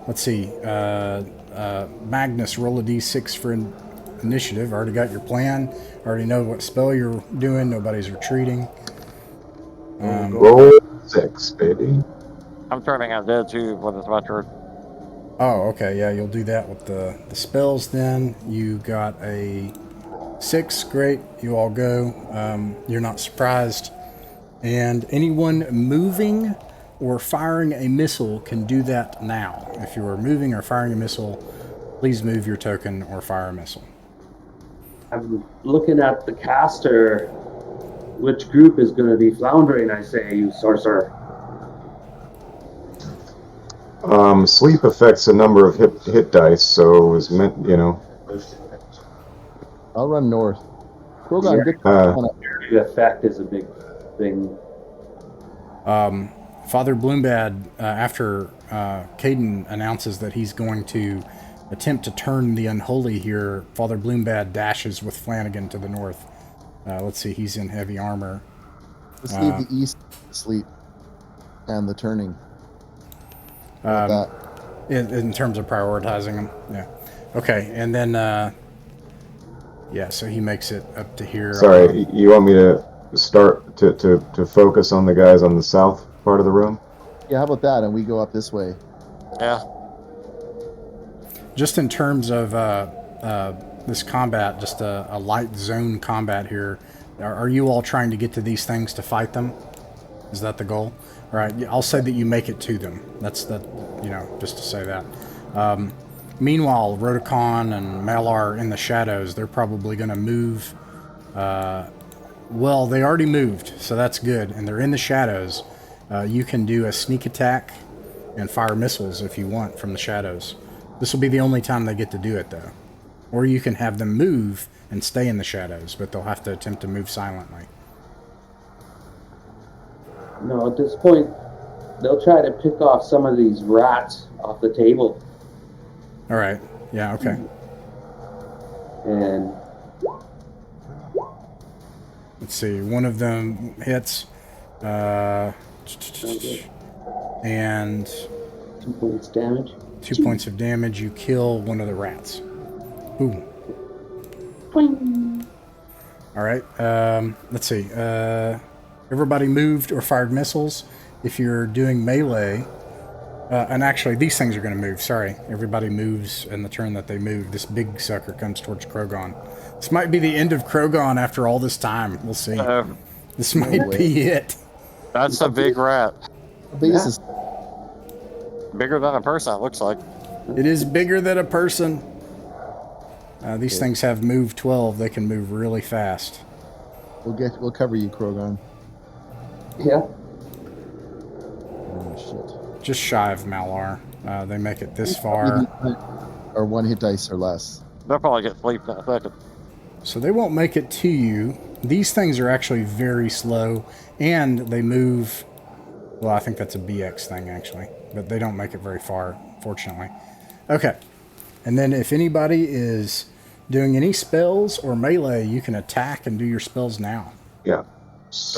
Let's see. Magnus, roll a d6 for initiative. Already got your plan. Already know what spell you're doing. Nobody's retreating. Roll 6, baby. I'm turning undead too when it's my turn. Oh, okay. Yeah, you'll do that with the spells then. You got a 6. Great. You all go. You're not surprised. And anyone moving or firing a missile can do that now. If you are moving or firing a missile, please move your token or fire a missile. I'm looking at the caster. Which group is going to be floundering, I say, you sorcerer? Sleep affects a number of hit dice, so it was meant, I'll run north. Krogan, Yeah. good. The effect is a big thing. Father Bloombad, after Caden announces that he's going to attempt to turn the unholy here, Father Bloombad dashes with Flanagan to the north. Let's see, he's in heavy armor. Let's leave the east sleep and the turning. How about that? In terms of prioritizing them, yeah. Okay, and then yeah, so he makes it up to here. Sorry, you want me to start to focus on the guys on the south part of the room? Yeah, how about that? And we go up this way. Yeah. Just in terms of this combat, just a light zone combat here. Are you all trying to get to these things to fight them? Is that the goal? All right, I'll say that you make it to them. That's the, just to say that. Meanwhile, Rotacon and Malar in the shadows, they're probably going to move. Well, they already moved, so that's good. And they're in the shadows. You can do a sneak attack and fire missiles if you want from the shadows. This will be the only time they get to do it, though. Or you can have them move and stay in the shadows, but they'll have to attempt to move silently. No, at this point, they'll try to pick off some of these rats off the table. All right. Yeah, okay. And Let's see. One of them hits. And 2 points damage. 2 points of damage. You kill one of the rats. Boom. Boing. All right. Let's see. Everybody moved or fired missiles. If you're doing melee, and actually these things are going to move. Sorry, everybody moves in the turn that they move. This big sucker comes towards Krogon. This might be the end of Krogon after all this time. We'll see. This might be it. That's a big rat. How big is this? Bigger than a person, it looks like. It is bigger than a person. These things have move 12. They can move really fast. We'll cover you, Krogon. Yeah. Oh shit. Just shy of Malar. They make it this far. Or 1-hit dice or less. They'll probably get sleep in a second. So they won't make it to you. These things are actually very slow, and they move. Well, I think that's a BX thing, actually. But they don't make it very far, fortunately. Okay. And then if anybody is doing any spells or melee, you can attack and do your spells now. Yeah.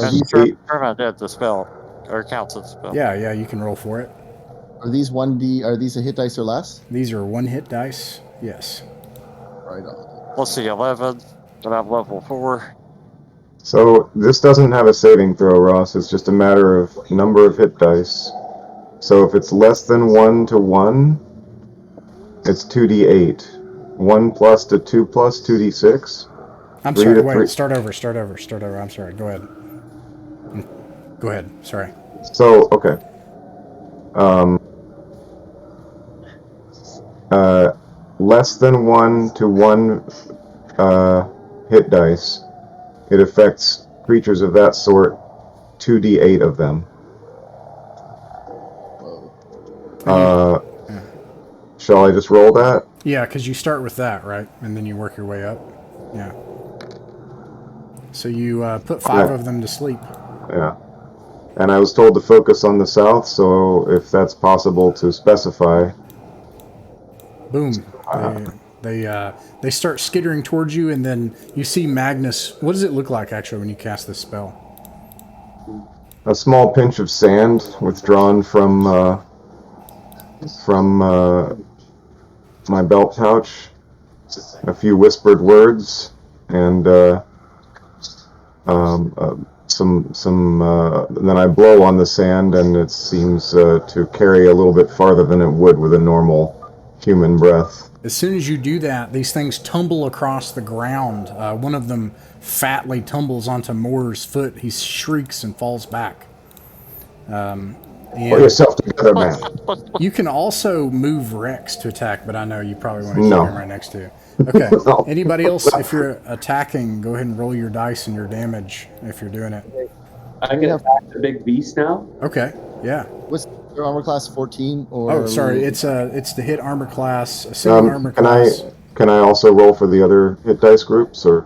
And turn undead's a spell, or counts as a spell. Yeah, you can roll for it. Are these 1D? Are these a hit dice or less? These are 1-hit dice. Yes. Right on. Let's see, 11, but I'm level 4. So this doesn't have a saving throw, Ross. It's just a matter of number of hit dice. So if it's less than 1 to 1, it's 2d8. 1 plus to 2 plus, 2d6. I'm 3 sorry, to wait, 3. start over. I'm sorry, go ahead. Go ahead, sorry. So, okay. Less than 1 to 1 hit dice. It affects creatures of that sort, 2d8 of them. Shall I just roll that? Yeah, because you start with that, right? And then you work your way up. Yeah. So you put 5 of them to sleep. Yeah. And I was told to focus on the south, so if that's possible to specify. Boom. They start skittering towards you, and then you see Magnus. What does it look like, actually, when you cast this spell? A small pinch of sand withdrawn from my belt pouch, a few whispered words, and then I blow on the sand, and it seems to carry a little bit farther than it would with a normal human breath. As soon as you do that, these things tumble across the ground. One of them fatly tumbles onto Moore's foot. He shrieks and falls back. Pull yourself together, man. You can also move Rex to attack, but I know you probably want to No. keep him right next to you. Okay. No. Anybody else, if you're attacking, go ahead and roll your dice and your damage if you're doing it. I can attack the big beast now. Okay. Yeah. What's your armor class? 14 or? Oh, sorry. It's the hit armor class, ascending armor class. Can I also roll for the other hit dice groups, or?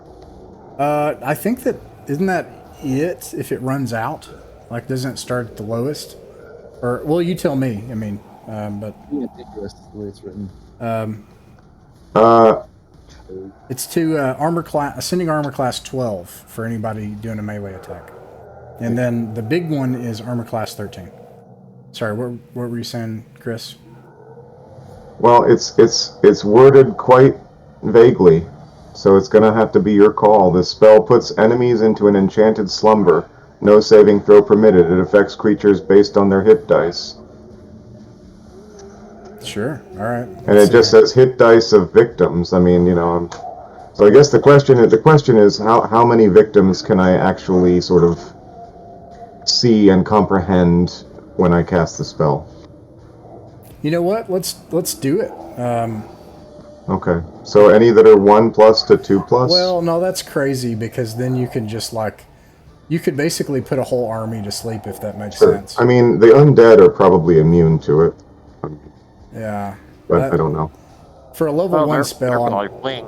I think that isn't that it if it runs out? Like, doesn't it start at the lowest? Or, well, you tell me. I mean, but Ridiculous the way it's written. it's to armor class, ascending armor class 12 for anybody doing a melee attack, and then the big one is armor class 13. Sorry, what were you saying, Chris? Well, it's worded quite vaguely, so it's gonna have to be your call. This spell puts enemies into an enchanted slumber. No saving throw permitted. It affects creatures based on their hit dice. Sure. All right. And it just says hit dice of victims. I mean, so I guess the question is how many victims can I actually sort of see and comprehend when I cast the spell? You know what? Let's do it. Okay. So any that are 1+ to 2+? Well, no, that's crazy because then you can just you could basically put a whole army to sleep if that makes sense. I mean, the undead are probably immune to it. Yeah. But I don't know. For a level 1 they're spell, like fleeing.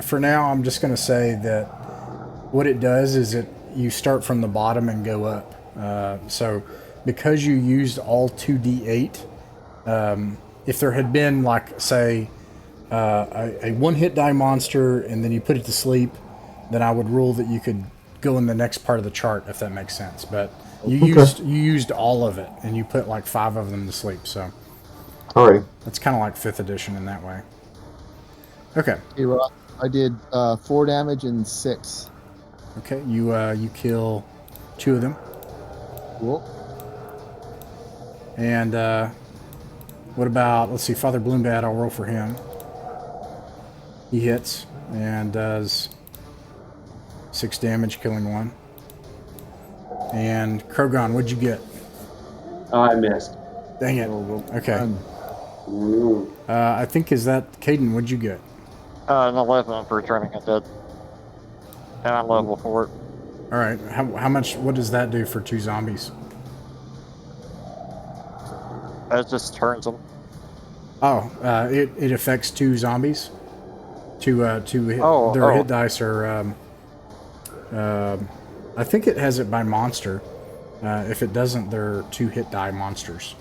for now, I'm just going to say that what it does is you start from the bottom and go up. So because you used all 2d8, if there had been, like, say, a 1-hit die monster and then you put it to sleep, then I would rule that you could go in the next part of the chart, if that makes sense. But you used all of it, and you put like 5 of them to sleep. So, all right, that's kind of like 5th edition in that way. Okay. Hey, Rob, I did 4 damage and 6. Okay, you kill 2 of them. Cool. And what about, let's see, Father Bloombad? I'll roll for him. He hits and does 6 damage, killing 1. And Krogon, what'd you get? I missed. Dang it. Okay. Ooh. I think, is that Caden? What'd you get? An 11 for turning it dead. And I'm level 4. All right. How much? What does that do for 2 zombies? It just turns them. Oh, it affects 2 zombies. Two hit. Oh, their oh. hit dice are. I think it has it by monster. If it doesn't, they're 2 hit die monsters.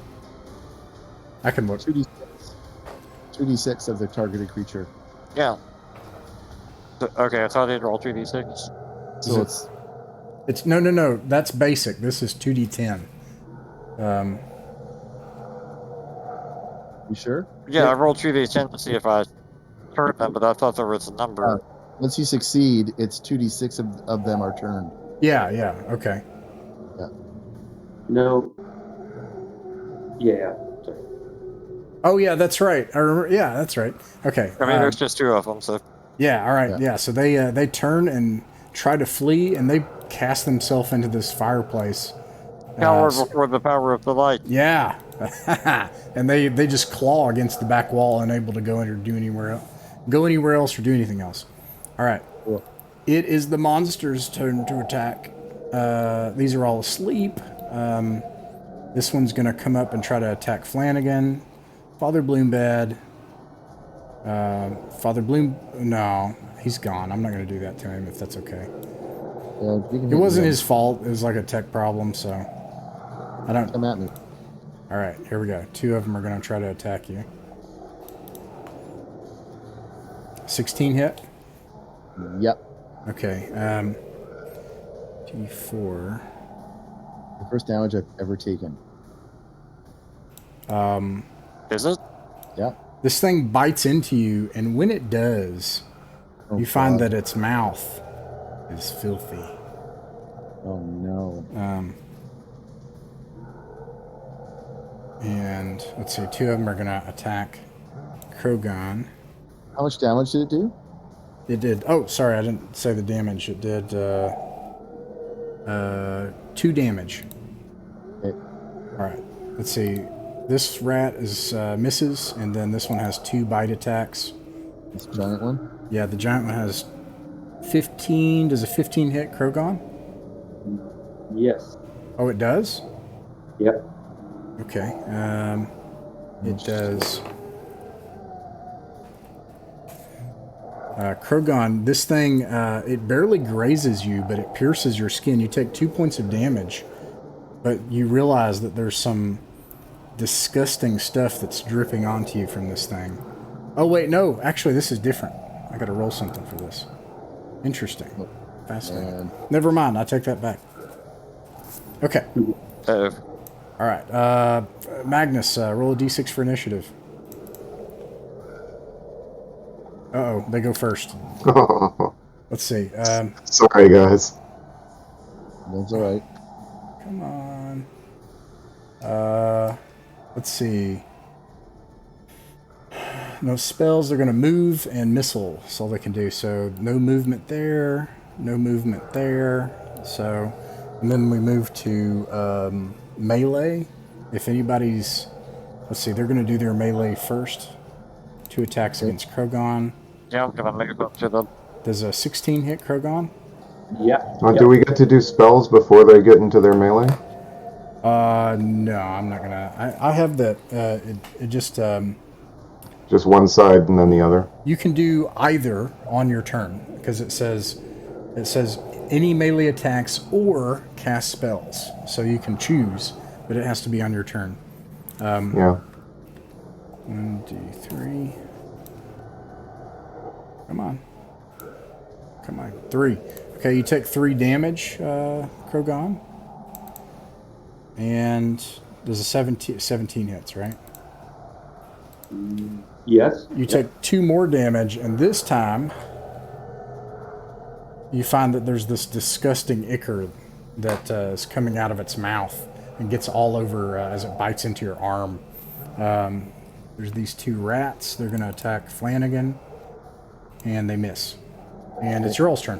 I can look. 2d6 of the targeted creature. Yeah. Okay, I thought I'd roll 2d6. So It's no. That's basic. This is 2d10. You sure? Yeah, I rolled 2d10 to see if I turned them, but I thought there was a number. Once you succeed, it's 2d6 of them are turned. Yeah. Okay. No. Yeah. Sorry. Oh yeah, that's right. I remember. Yeah, that's right. Okay. I mean, there's just 2 of them, so... Yeah. All right. Yeah. So they turn and try to flee, and they cast themselves into this fireplace. Power before the power of the light. Yeah. And they just claw against the back wall, unable to go in or do anywhere else or do anything else. All right. Cool. It is the monster's turn to attack. These are all asleep. This one's going to come up and try to attack Flanagan. Father Bloom bad. Father Bloom, no, he's gone. I'm not going to do that to him if that's okay. Yeah, you can It hit wasn't him. his fault. It was like a tech problem, so I don't. Come at me. All right, here we go. 2 of them are going to try to attack you. 16 hit. Yep. Okay. D4. The first damage I've ever taken. Is it? Yeah. This thing bites into you, and when it does, Oh, you find God. that its mouth is filthy. Oh no. And let's see, 2 of them are going to attack Krogon. How much damage did it do? It did. Oh, sorry, I didn't say the damage. It did 2 damage. Okay. All right. Let's see. This rat is misses, and then this one has 2 bite attacks. This giant one. Yeah, the giant one has 15. Does a 15 hit Krogon? Yes. Oh, it does? Yep. Okay. It does. Krogon, this thing, it barely grazes you, but it pierces your skin. You take 2 points of damage, but you realize that there's some disgusting stuff that's dripping onto you from this thing. Oh, wait, no. Actually, this is different. I gotta roll something for this. Interesting. Fascinating. And Never mind. I take that back. Okay. Oh. All right. Magnus, roll a d6 for initiative. Uh-oh, they go first. Let's see. Sorry, guys. that's all right. Come on. Let's see. No spells. They're going to move and missile. That's all they can do. So no movement there. No movement there. So, and then we move to melee. If anybody's... Let's see. They're going to do their melee first. 2 attacks against Krogon. Yeah, I'm gonna move up to the. Does a 16 hit Krogon? Yeah. Do we get to do spells before they get into their melee? No, I'm not gonna. I have that. It just Just one side and then the other? you can do either on your turn because it says any melee attacks or cast spells. So you can choose, but it has to be on your turn. Yeah. 1d3. Come on. 3. Okay, you take 3 damage, Krogon. And there's a 17 hits, right? Yes. You take 2 more damage, and this time you find that there's this disgusting ichor that is coming out of its mouth and gets all over as it bites into your arm. There's these 2 rats. They're going to attack Flanagan, and they miss. And it's your all's turn.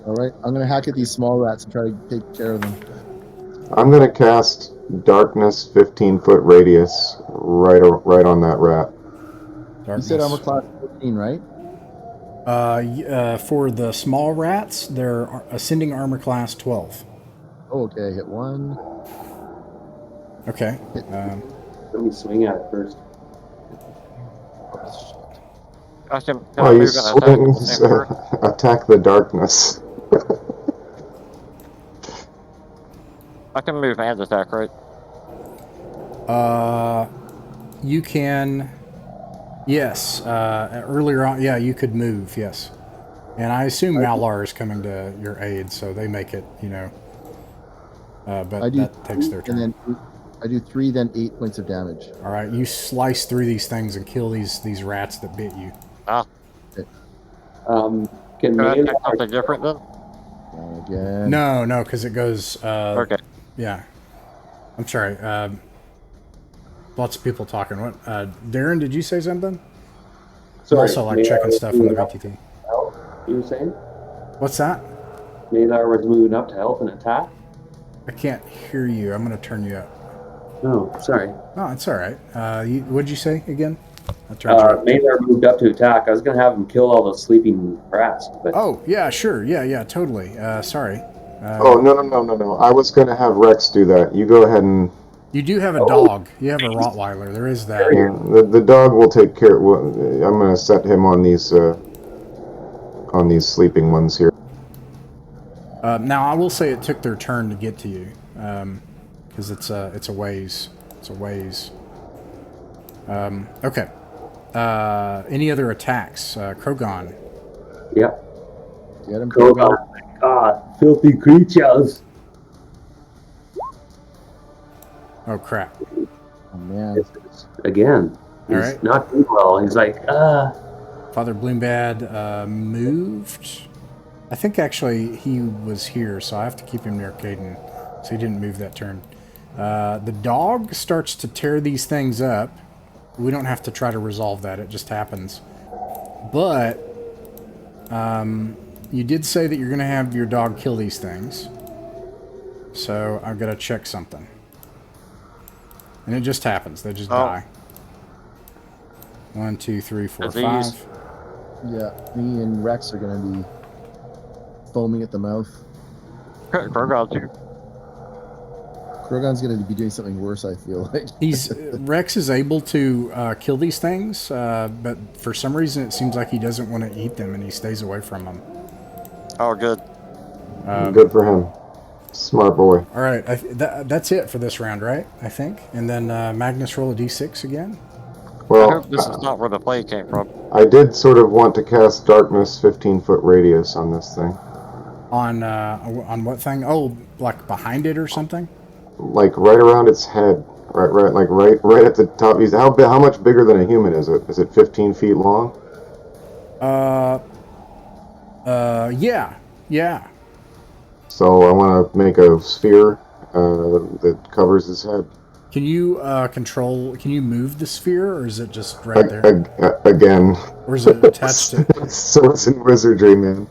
All right. I'm gonna hack at these small rats and try to take care of them. I'm going to cast Darkness 15-foot radius right on that rat. Darkness. You said armor class 15, right? For the small rats, they're ascending armor class 12. Oh, okay. Hit 1. Okay. Let me swing at it first. I can Oh, you move and attack at the same swing, turn. attack the darkness. I can move and attack, right? You can. Yes. Earlier on, yeah, you could move. Yes. And I assume Malar is coming to your aid, so they make it. But I do that takes their 3, turn. and then I do 3, then 8 points of damage. All right, you slice through these things and kill these rats that bit you. Ah, Can can I melee attack something different then? And again. No, because it goes. Okay. Yeah. I'm sorry. Lots of people talking. What? Darren, did you say something? I'm Sorry, also like Malar checking was stuff on the moving up VTT. to health, you were saying? What's that? Malar was moving up to health and attack? I can't hear you. I'm going to turn you up. No, sorry. No, it's all right. What'd you say again? I turned you up. Malar moved up to attack. I was going to have him kill all those sleeping rats. But Oh, yeah, sure. Yeah, totally. Sorry. Oh, no. I was going to have Rex do that. You go ahead and... You do have a dog. You have a Rottweiler. There is that. Yeah, the dog will take care... I'm going to set him on these sleeping ones here. Now, I will say it took their turn to get to you. Because it's a ways. It's a ways. Okay. Any other attacks? Krogon. Yep. Get him, Oh Krogan. my god, filthy creatures. Oh, crap. Oh, man. Again, he's All right. not doing well. He's like, Father Bloombad moved. I think actually he was here, so I have to keep him near Caden. So he didn't move that turn. The dog starts to tear these things up. We don't have to try to resolve that. It just happens. But you did say that you're going to have your dog kill these things. So I've got to check something. And it just happens. They just die. 1, 2, 3, 4, Disease. 5. Yeah, me and Rex are going to be foaming at the mouth. Krogon too. Krogan's going to be doing something worse, I feel like. Rex is able to kill these things, but for some reason it seems like he doesn't want to eat them and he stays away from them. Oh, good. Good for him. Smart boy. All right, that's it for this round, right? I think. And then Magnus roll a d6 again. I Well, hope this is not where the play came from. I did sort of want to cast Darkness 15-foot radius on this thing. On what thing? Oh, like behind it or something? Like right around its head. Right at the top. How much bigger than a human is it? Is it 15 feet long? Yeah. So I want to make a sphere that covers his head. Can you can you move the sphere, or is it just right there? Again. Or is it attached to... So it's in Wizardry, man.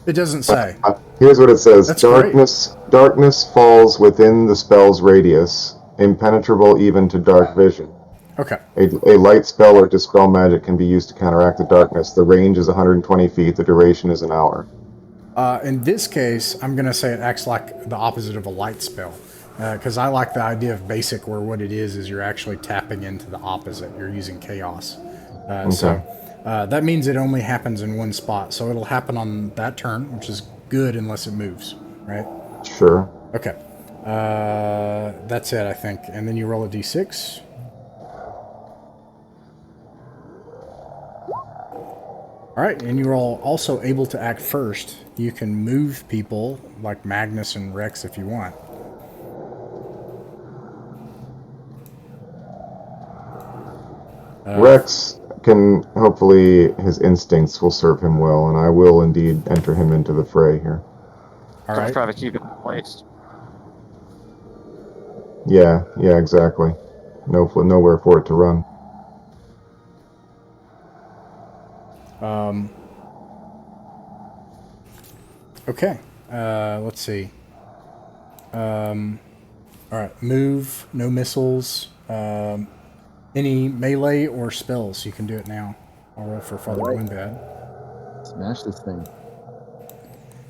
It doesn't say. Here's what it says. That's Darkness falls within the spell's radius, impenetrable even to dark vision. Okay. A light spell or dispel magic can be used to counteract the darkness. The range is 120 feet. The duration is an hour. In this case, I'm going to say it acts like the opposite of a light spell. Because I like the idea of basic, where what it is you're actually tapping into the opposite. You're using chaos. So that means it only happens in one spot. So it'll happen on that turn, which is good unless it moves, right? Sure. Okay. That's it, I think. And then you roll a d6. All right, and you're all also able to act first. You can move people like Magnus and Rex if you want. Rex can, hopefully, his instincts will serve him well, and I will indeed enter him into the fray here. All I'm right. trying to keep it in place. Yeah, exactly. Nowhere for it to run. Okay. Let's see. All right. Move. No missiles. Any melee or spells, you can do it now. I'll roll for Father Bloombad. Smash this thing.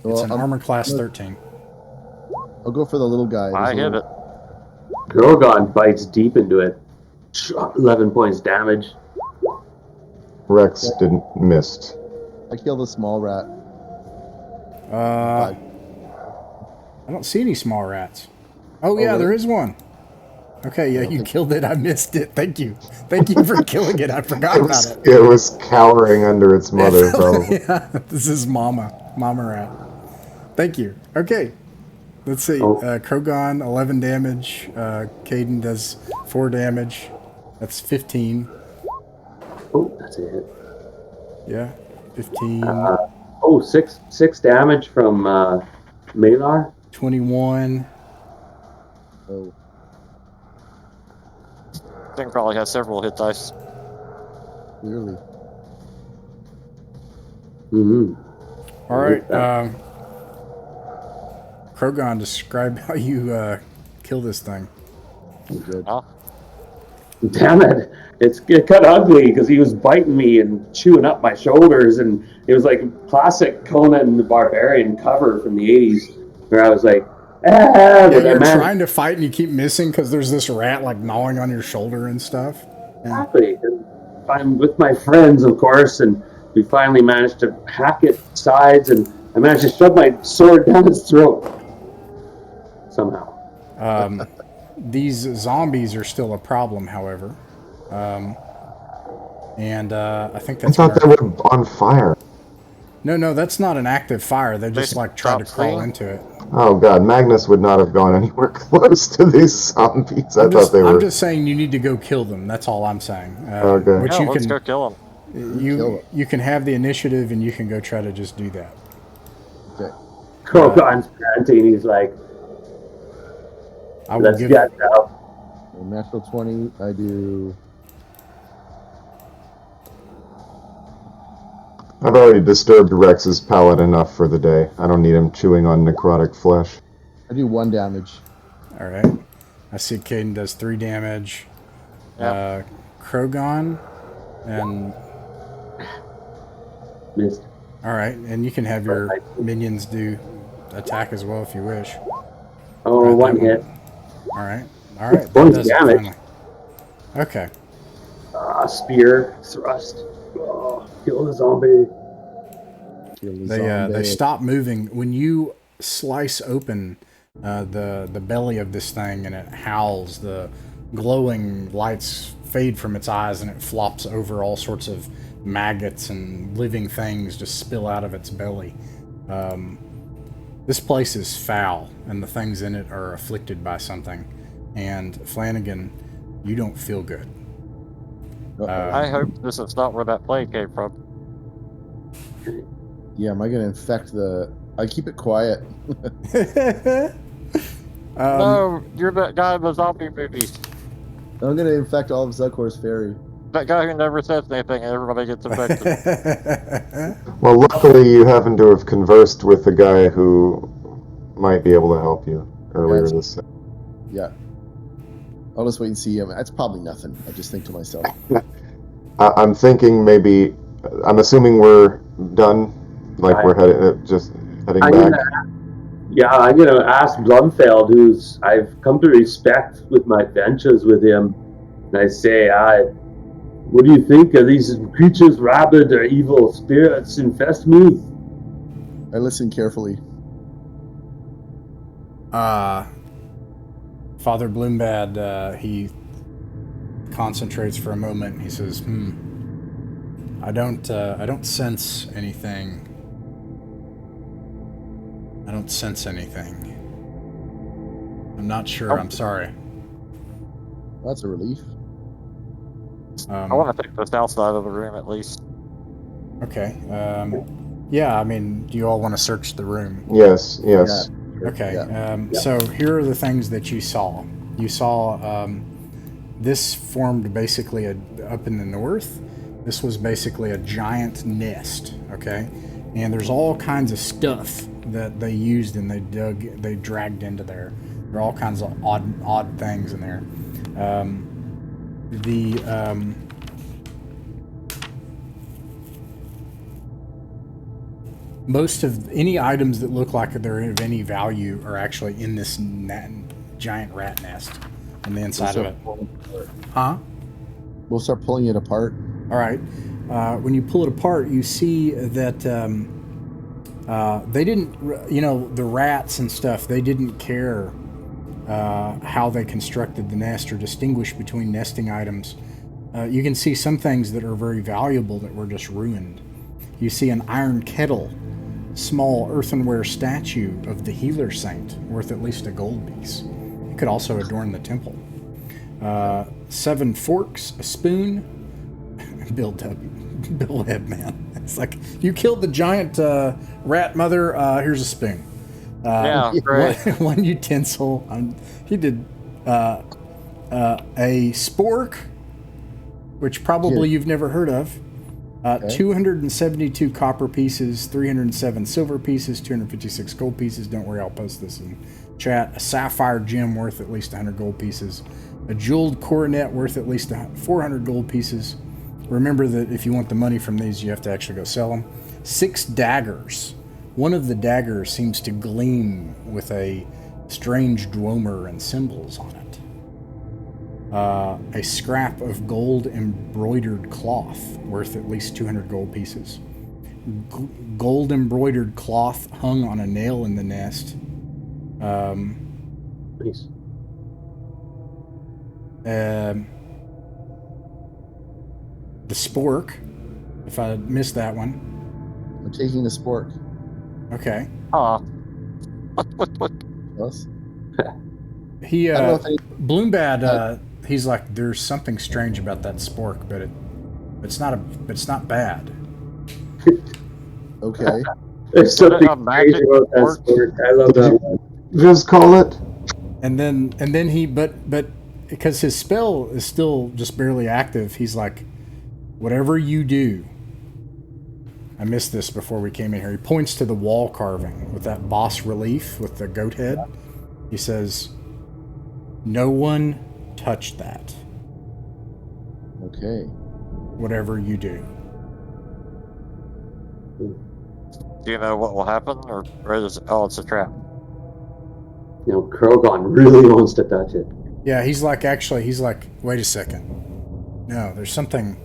It's an armor class 13. I'll go for the little guy. I hit it. Drogon bites deep into it. 11 points damage. Rex didn't missed. I killed a small rat. I don't see any small rats. Oh, yeah, really? there is one. Okay, yeah, you killed it. I missed it. Thank you. Thank you for killing it. I forgot about it. It was cowering under its mother, probably. Yeah, this is Mama rat. Thank you. Okay, let's see. Krogon, 11 damage. Caden does 4 damage. That's 15. Oh, that's a hit. Yeah, 15. Six damage from Malar. 21. Oh, Thing probably has several hit dice. clearly. Mm-hmm. All right. Krogon, describe how you kill this thing. Good. Oh, Damn it! It got ugly because he was biting me and chewing up my shoulders, and it was like classic Conan the Barbarian cover from the 80s. where I was like, Yeah, but I you're managed. trying to fight and you keep missing because there's this rat like gnawing on your shoulder and stuff. Yeah. Exactly. And I'm with my friends, of course, and we finally managed to hack its sides, and I managed to shove my sword down its throat somehow. These zombies are still a problem, however. And I think I that's thought they where... were on fire. No, that's not an active fire. They just like try to stopped crawl seeing? into it. Oh god, Magnus would not have gone anywhere close to these zombies. I thought they I'm were. just saying you need to go kill them. That's all I'm saying. Okay. Which Yeah, you let's can go kill him. Kill it. you can have the initiative and you can go try to just do that. Okay. Krogon's panting. He's like, I will let's give get out. So natural 20, I do. I've already disturbed Rex's palate enough for the day. I don't need him chewing on necrotic flesh. I do 1 damage. All right. I see Caden does 3 damage. Yep. Krogon and Missed. all right, and you can have your minions do attack as well if you wish. Oh, Right, one that hit. All right. That Points does it damage. finally. Okay. Spear, thrust. Oh, kill the zombie. Kill the They zombie. stop moving when you slice open the belly of this thing and it howls. The glowing lights fade from its eyes and it flops over. All sorts of maggots and living things just spill out of its belly. This place is foul and the things in it are afflicted by something. And Flanagan, you don't feel good. I hope this is not where that plague came from. Yeah, am I going to infect the... I keep it quiet. No, you're that guy in the zombie movies. I'm going to infect all of Zuckor's Ferry. That guy who never says anything and everybody gets infected. Well, luckily you happen to have conversed with the guy who might be able to help you earlier this. Yeah. I'll just wait and see him. That's probably nothing. I just think to myself. I'm thinking maybe. I'm assuming we're done. Like we're heading back. I'm gonna ask Blumfeld, who's I've come to respect with my adventures with him, and I say, what do you think? Are these creatures rabid or evil spirits infest me? I listen carefully. Father Bloombad, he concentrates for a moment and he says, I don't sense anything. I don't sense anything. I'm not sure. I'm sorry. That's a relief. I want to take this outside of the room at least. Okay. Yeah, I mean, do you all want to search the room? Yes. Yeah. Okay. Yeah. So here are the things that you saw. You saw this formed basically up in the north. This was basically a giant nest. Okay, and there's all kinds of stuff that they used and they dragged into there. There are all kinds of odd things in there. Most of any items that look like they're of any value are actually in this giant rat nest on the inside of it. Huh? We'll start pulling it apart. All right. When you pull it apart, you see that they didn't, the rats and stuff, they didn't care how they constructed the nest or distinguish between nesting items. You can see some things that are very valuable that were just ruined. You see an iron kettle, small earthenware statue of the healer saint, worth at least a gold piece. It could also adorn the temple. 7 forks, a spoon. Bill Webb, man. It's like, you killed the giant rat mother, here's a spoon. Yeah, great. One utensil. He did a spork, which probably you've never heard of. 272 copper pieces, 307 silver pieces, 256 gold pieces. Don't worry, I'll post this in chat. A sapphire gem worth at least 100 gold pieces. A jeweled coronet worth at least 400 gold pieces. Remember that if you want the money from these, you have to actually go sell them. 6 daggers one of the daggers seems to gleam with a strange dwemer and symbols on it. A scrap of gold embroidered cloth worth at least 200 gold pieces. Gold embroidered cloth hung on a nail in the nest. Nice. The spork, if I missed that one. I'm taking the spork. Okay. What? Yes. He, I don't know if any- Bloombad, he's like, there's something strange about that spork, but it's not bad. Okay. There's something A magic crazy about that sport. sport. I love that one. Just call it. And then he, but because his spell is still just barely active, he's like, whatever you do. I missed this before we came in here. He points to the wall carving with that boss relief with the goat head. He says, no one touch that. Okay. Whatever you do. Do you know what will happen, or is it, oh, it's a trap? You know, Krogon really wants to touch it. Yeah, he's like, wait a second. No, there's something.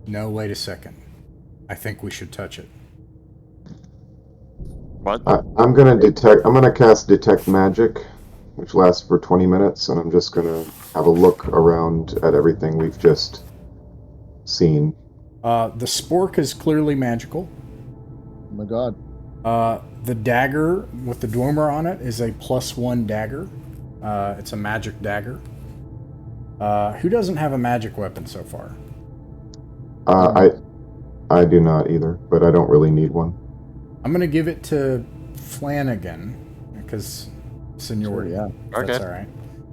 No, wait a second. I think we should touch it. What? I'm gonna cast detect magic, which lasts for 20 minutes, and I'm just gonna have a look around at everything we've just seen. The spork is clearly magical. Oh my god. The dagger with the dwemer on it is a +1 dagger. It's a magic dagger. Who doesn't have a magic weapon so far? I do not either, but I don't really need one. I'm gonna give it to Flanagan because seniority. Sure, If that's Okay. all right.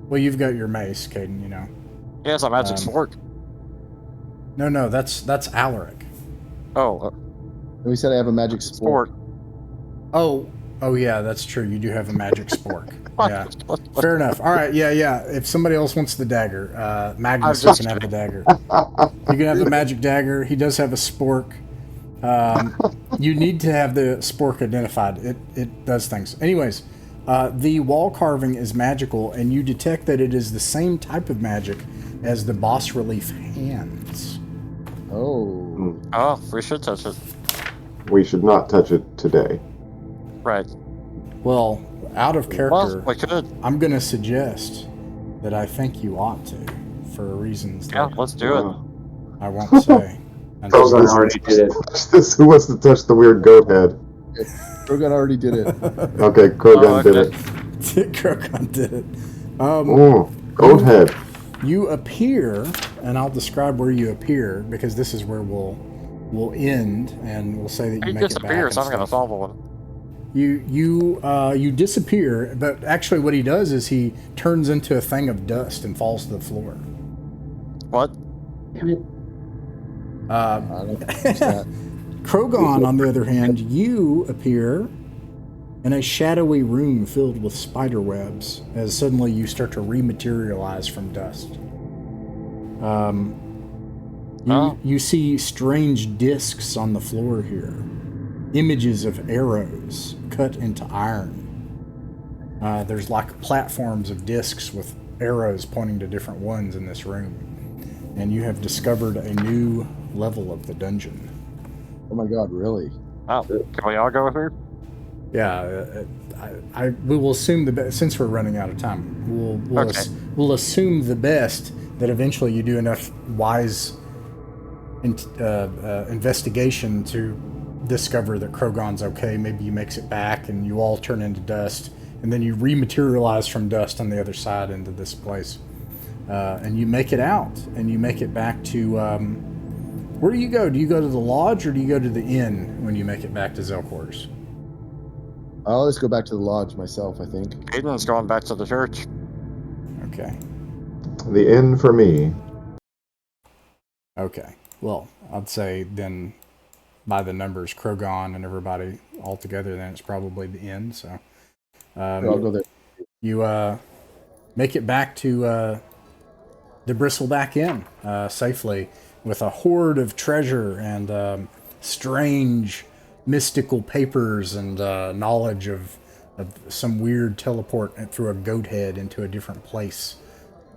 Well, you've got your mace, Caden. You know. Yeah, it's a magic sport. No, that's Alaric. Oh, And we said I have a magic spork. sport. Oh yeah, that's true. You do have a magic spork. Yeah, fair enough. All right, yeah. If somebody else wants the dagger, Magnus just can have the dagger. You can have the magic dagger. He does have a spork. You need to have the spork identified. It does things. Anyways, the wall carving is magical, and you detect that it is the same type of magic as the boss relief hands. Oh. Oh, we should touch it. We should not touch it today. Right. Well, out of character, Well, we could. I'm going to suggest that I think you ought to, for reasons Yeah, that let's do it. I won't say. until- Krogan already did it. Who wants to touch the weird goat head? Krogan already did it. Okay, Krogan did okay. it. Krogan did it. Oh, goat head. You appear, and I'll describe where you appear because this is where we'll end, and we'll say that you He make it back. disappears. and I'm gonna stuff. follow him. You disappear, but actually, what he does is he turns into a thing of dust and falls to the floor. What? Damn it. I don't that. Krogan, on the other hand, you appear in a shadowy room filled with spider webs as suddenly you start to rematerialize from dust. You see strange discs on the floor here, images of arrows cut into iron. There's like platforms of discs with arrows pointing to different ones in this room, and you have discovered a new level of the dungeon. Oh my god, really? Oh, can we all go here? Yeah, we will assume the best since we're running out of time. Okay. We'll assume the best that eventually you do enough wise investigation to discover that Krogon's okay. Maybe he makes it back, and you all turn into dust, and then you rematerialize from dust on the other side into this place, and you make it out, and you make it back to. Where do you go? Do you go to the lodge or do you go to the inn when you make it back to Zelkor's? I'll always go back to the lodge myself, I think. Aiden's going back to the church. Okay. The inn for me. Okay. Well, I'd say then by the numbers, Krogon and everybody all together, then it's probably the inn. So I'll go there. you make it back to the Bristleback Inn safely with a hoard of treasure and strange mystical papers and knowledge of some weird teleport through a goat head into a different place.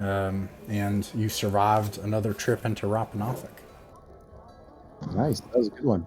And you survived another trip into Rappan Athuk. Nice. That was a good one.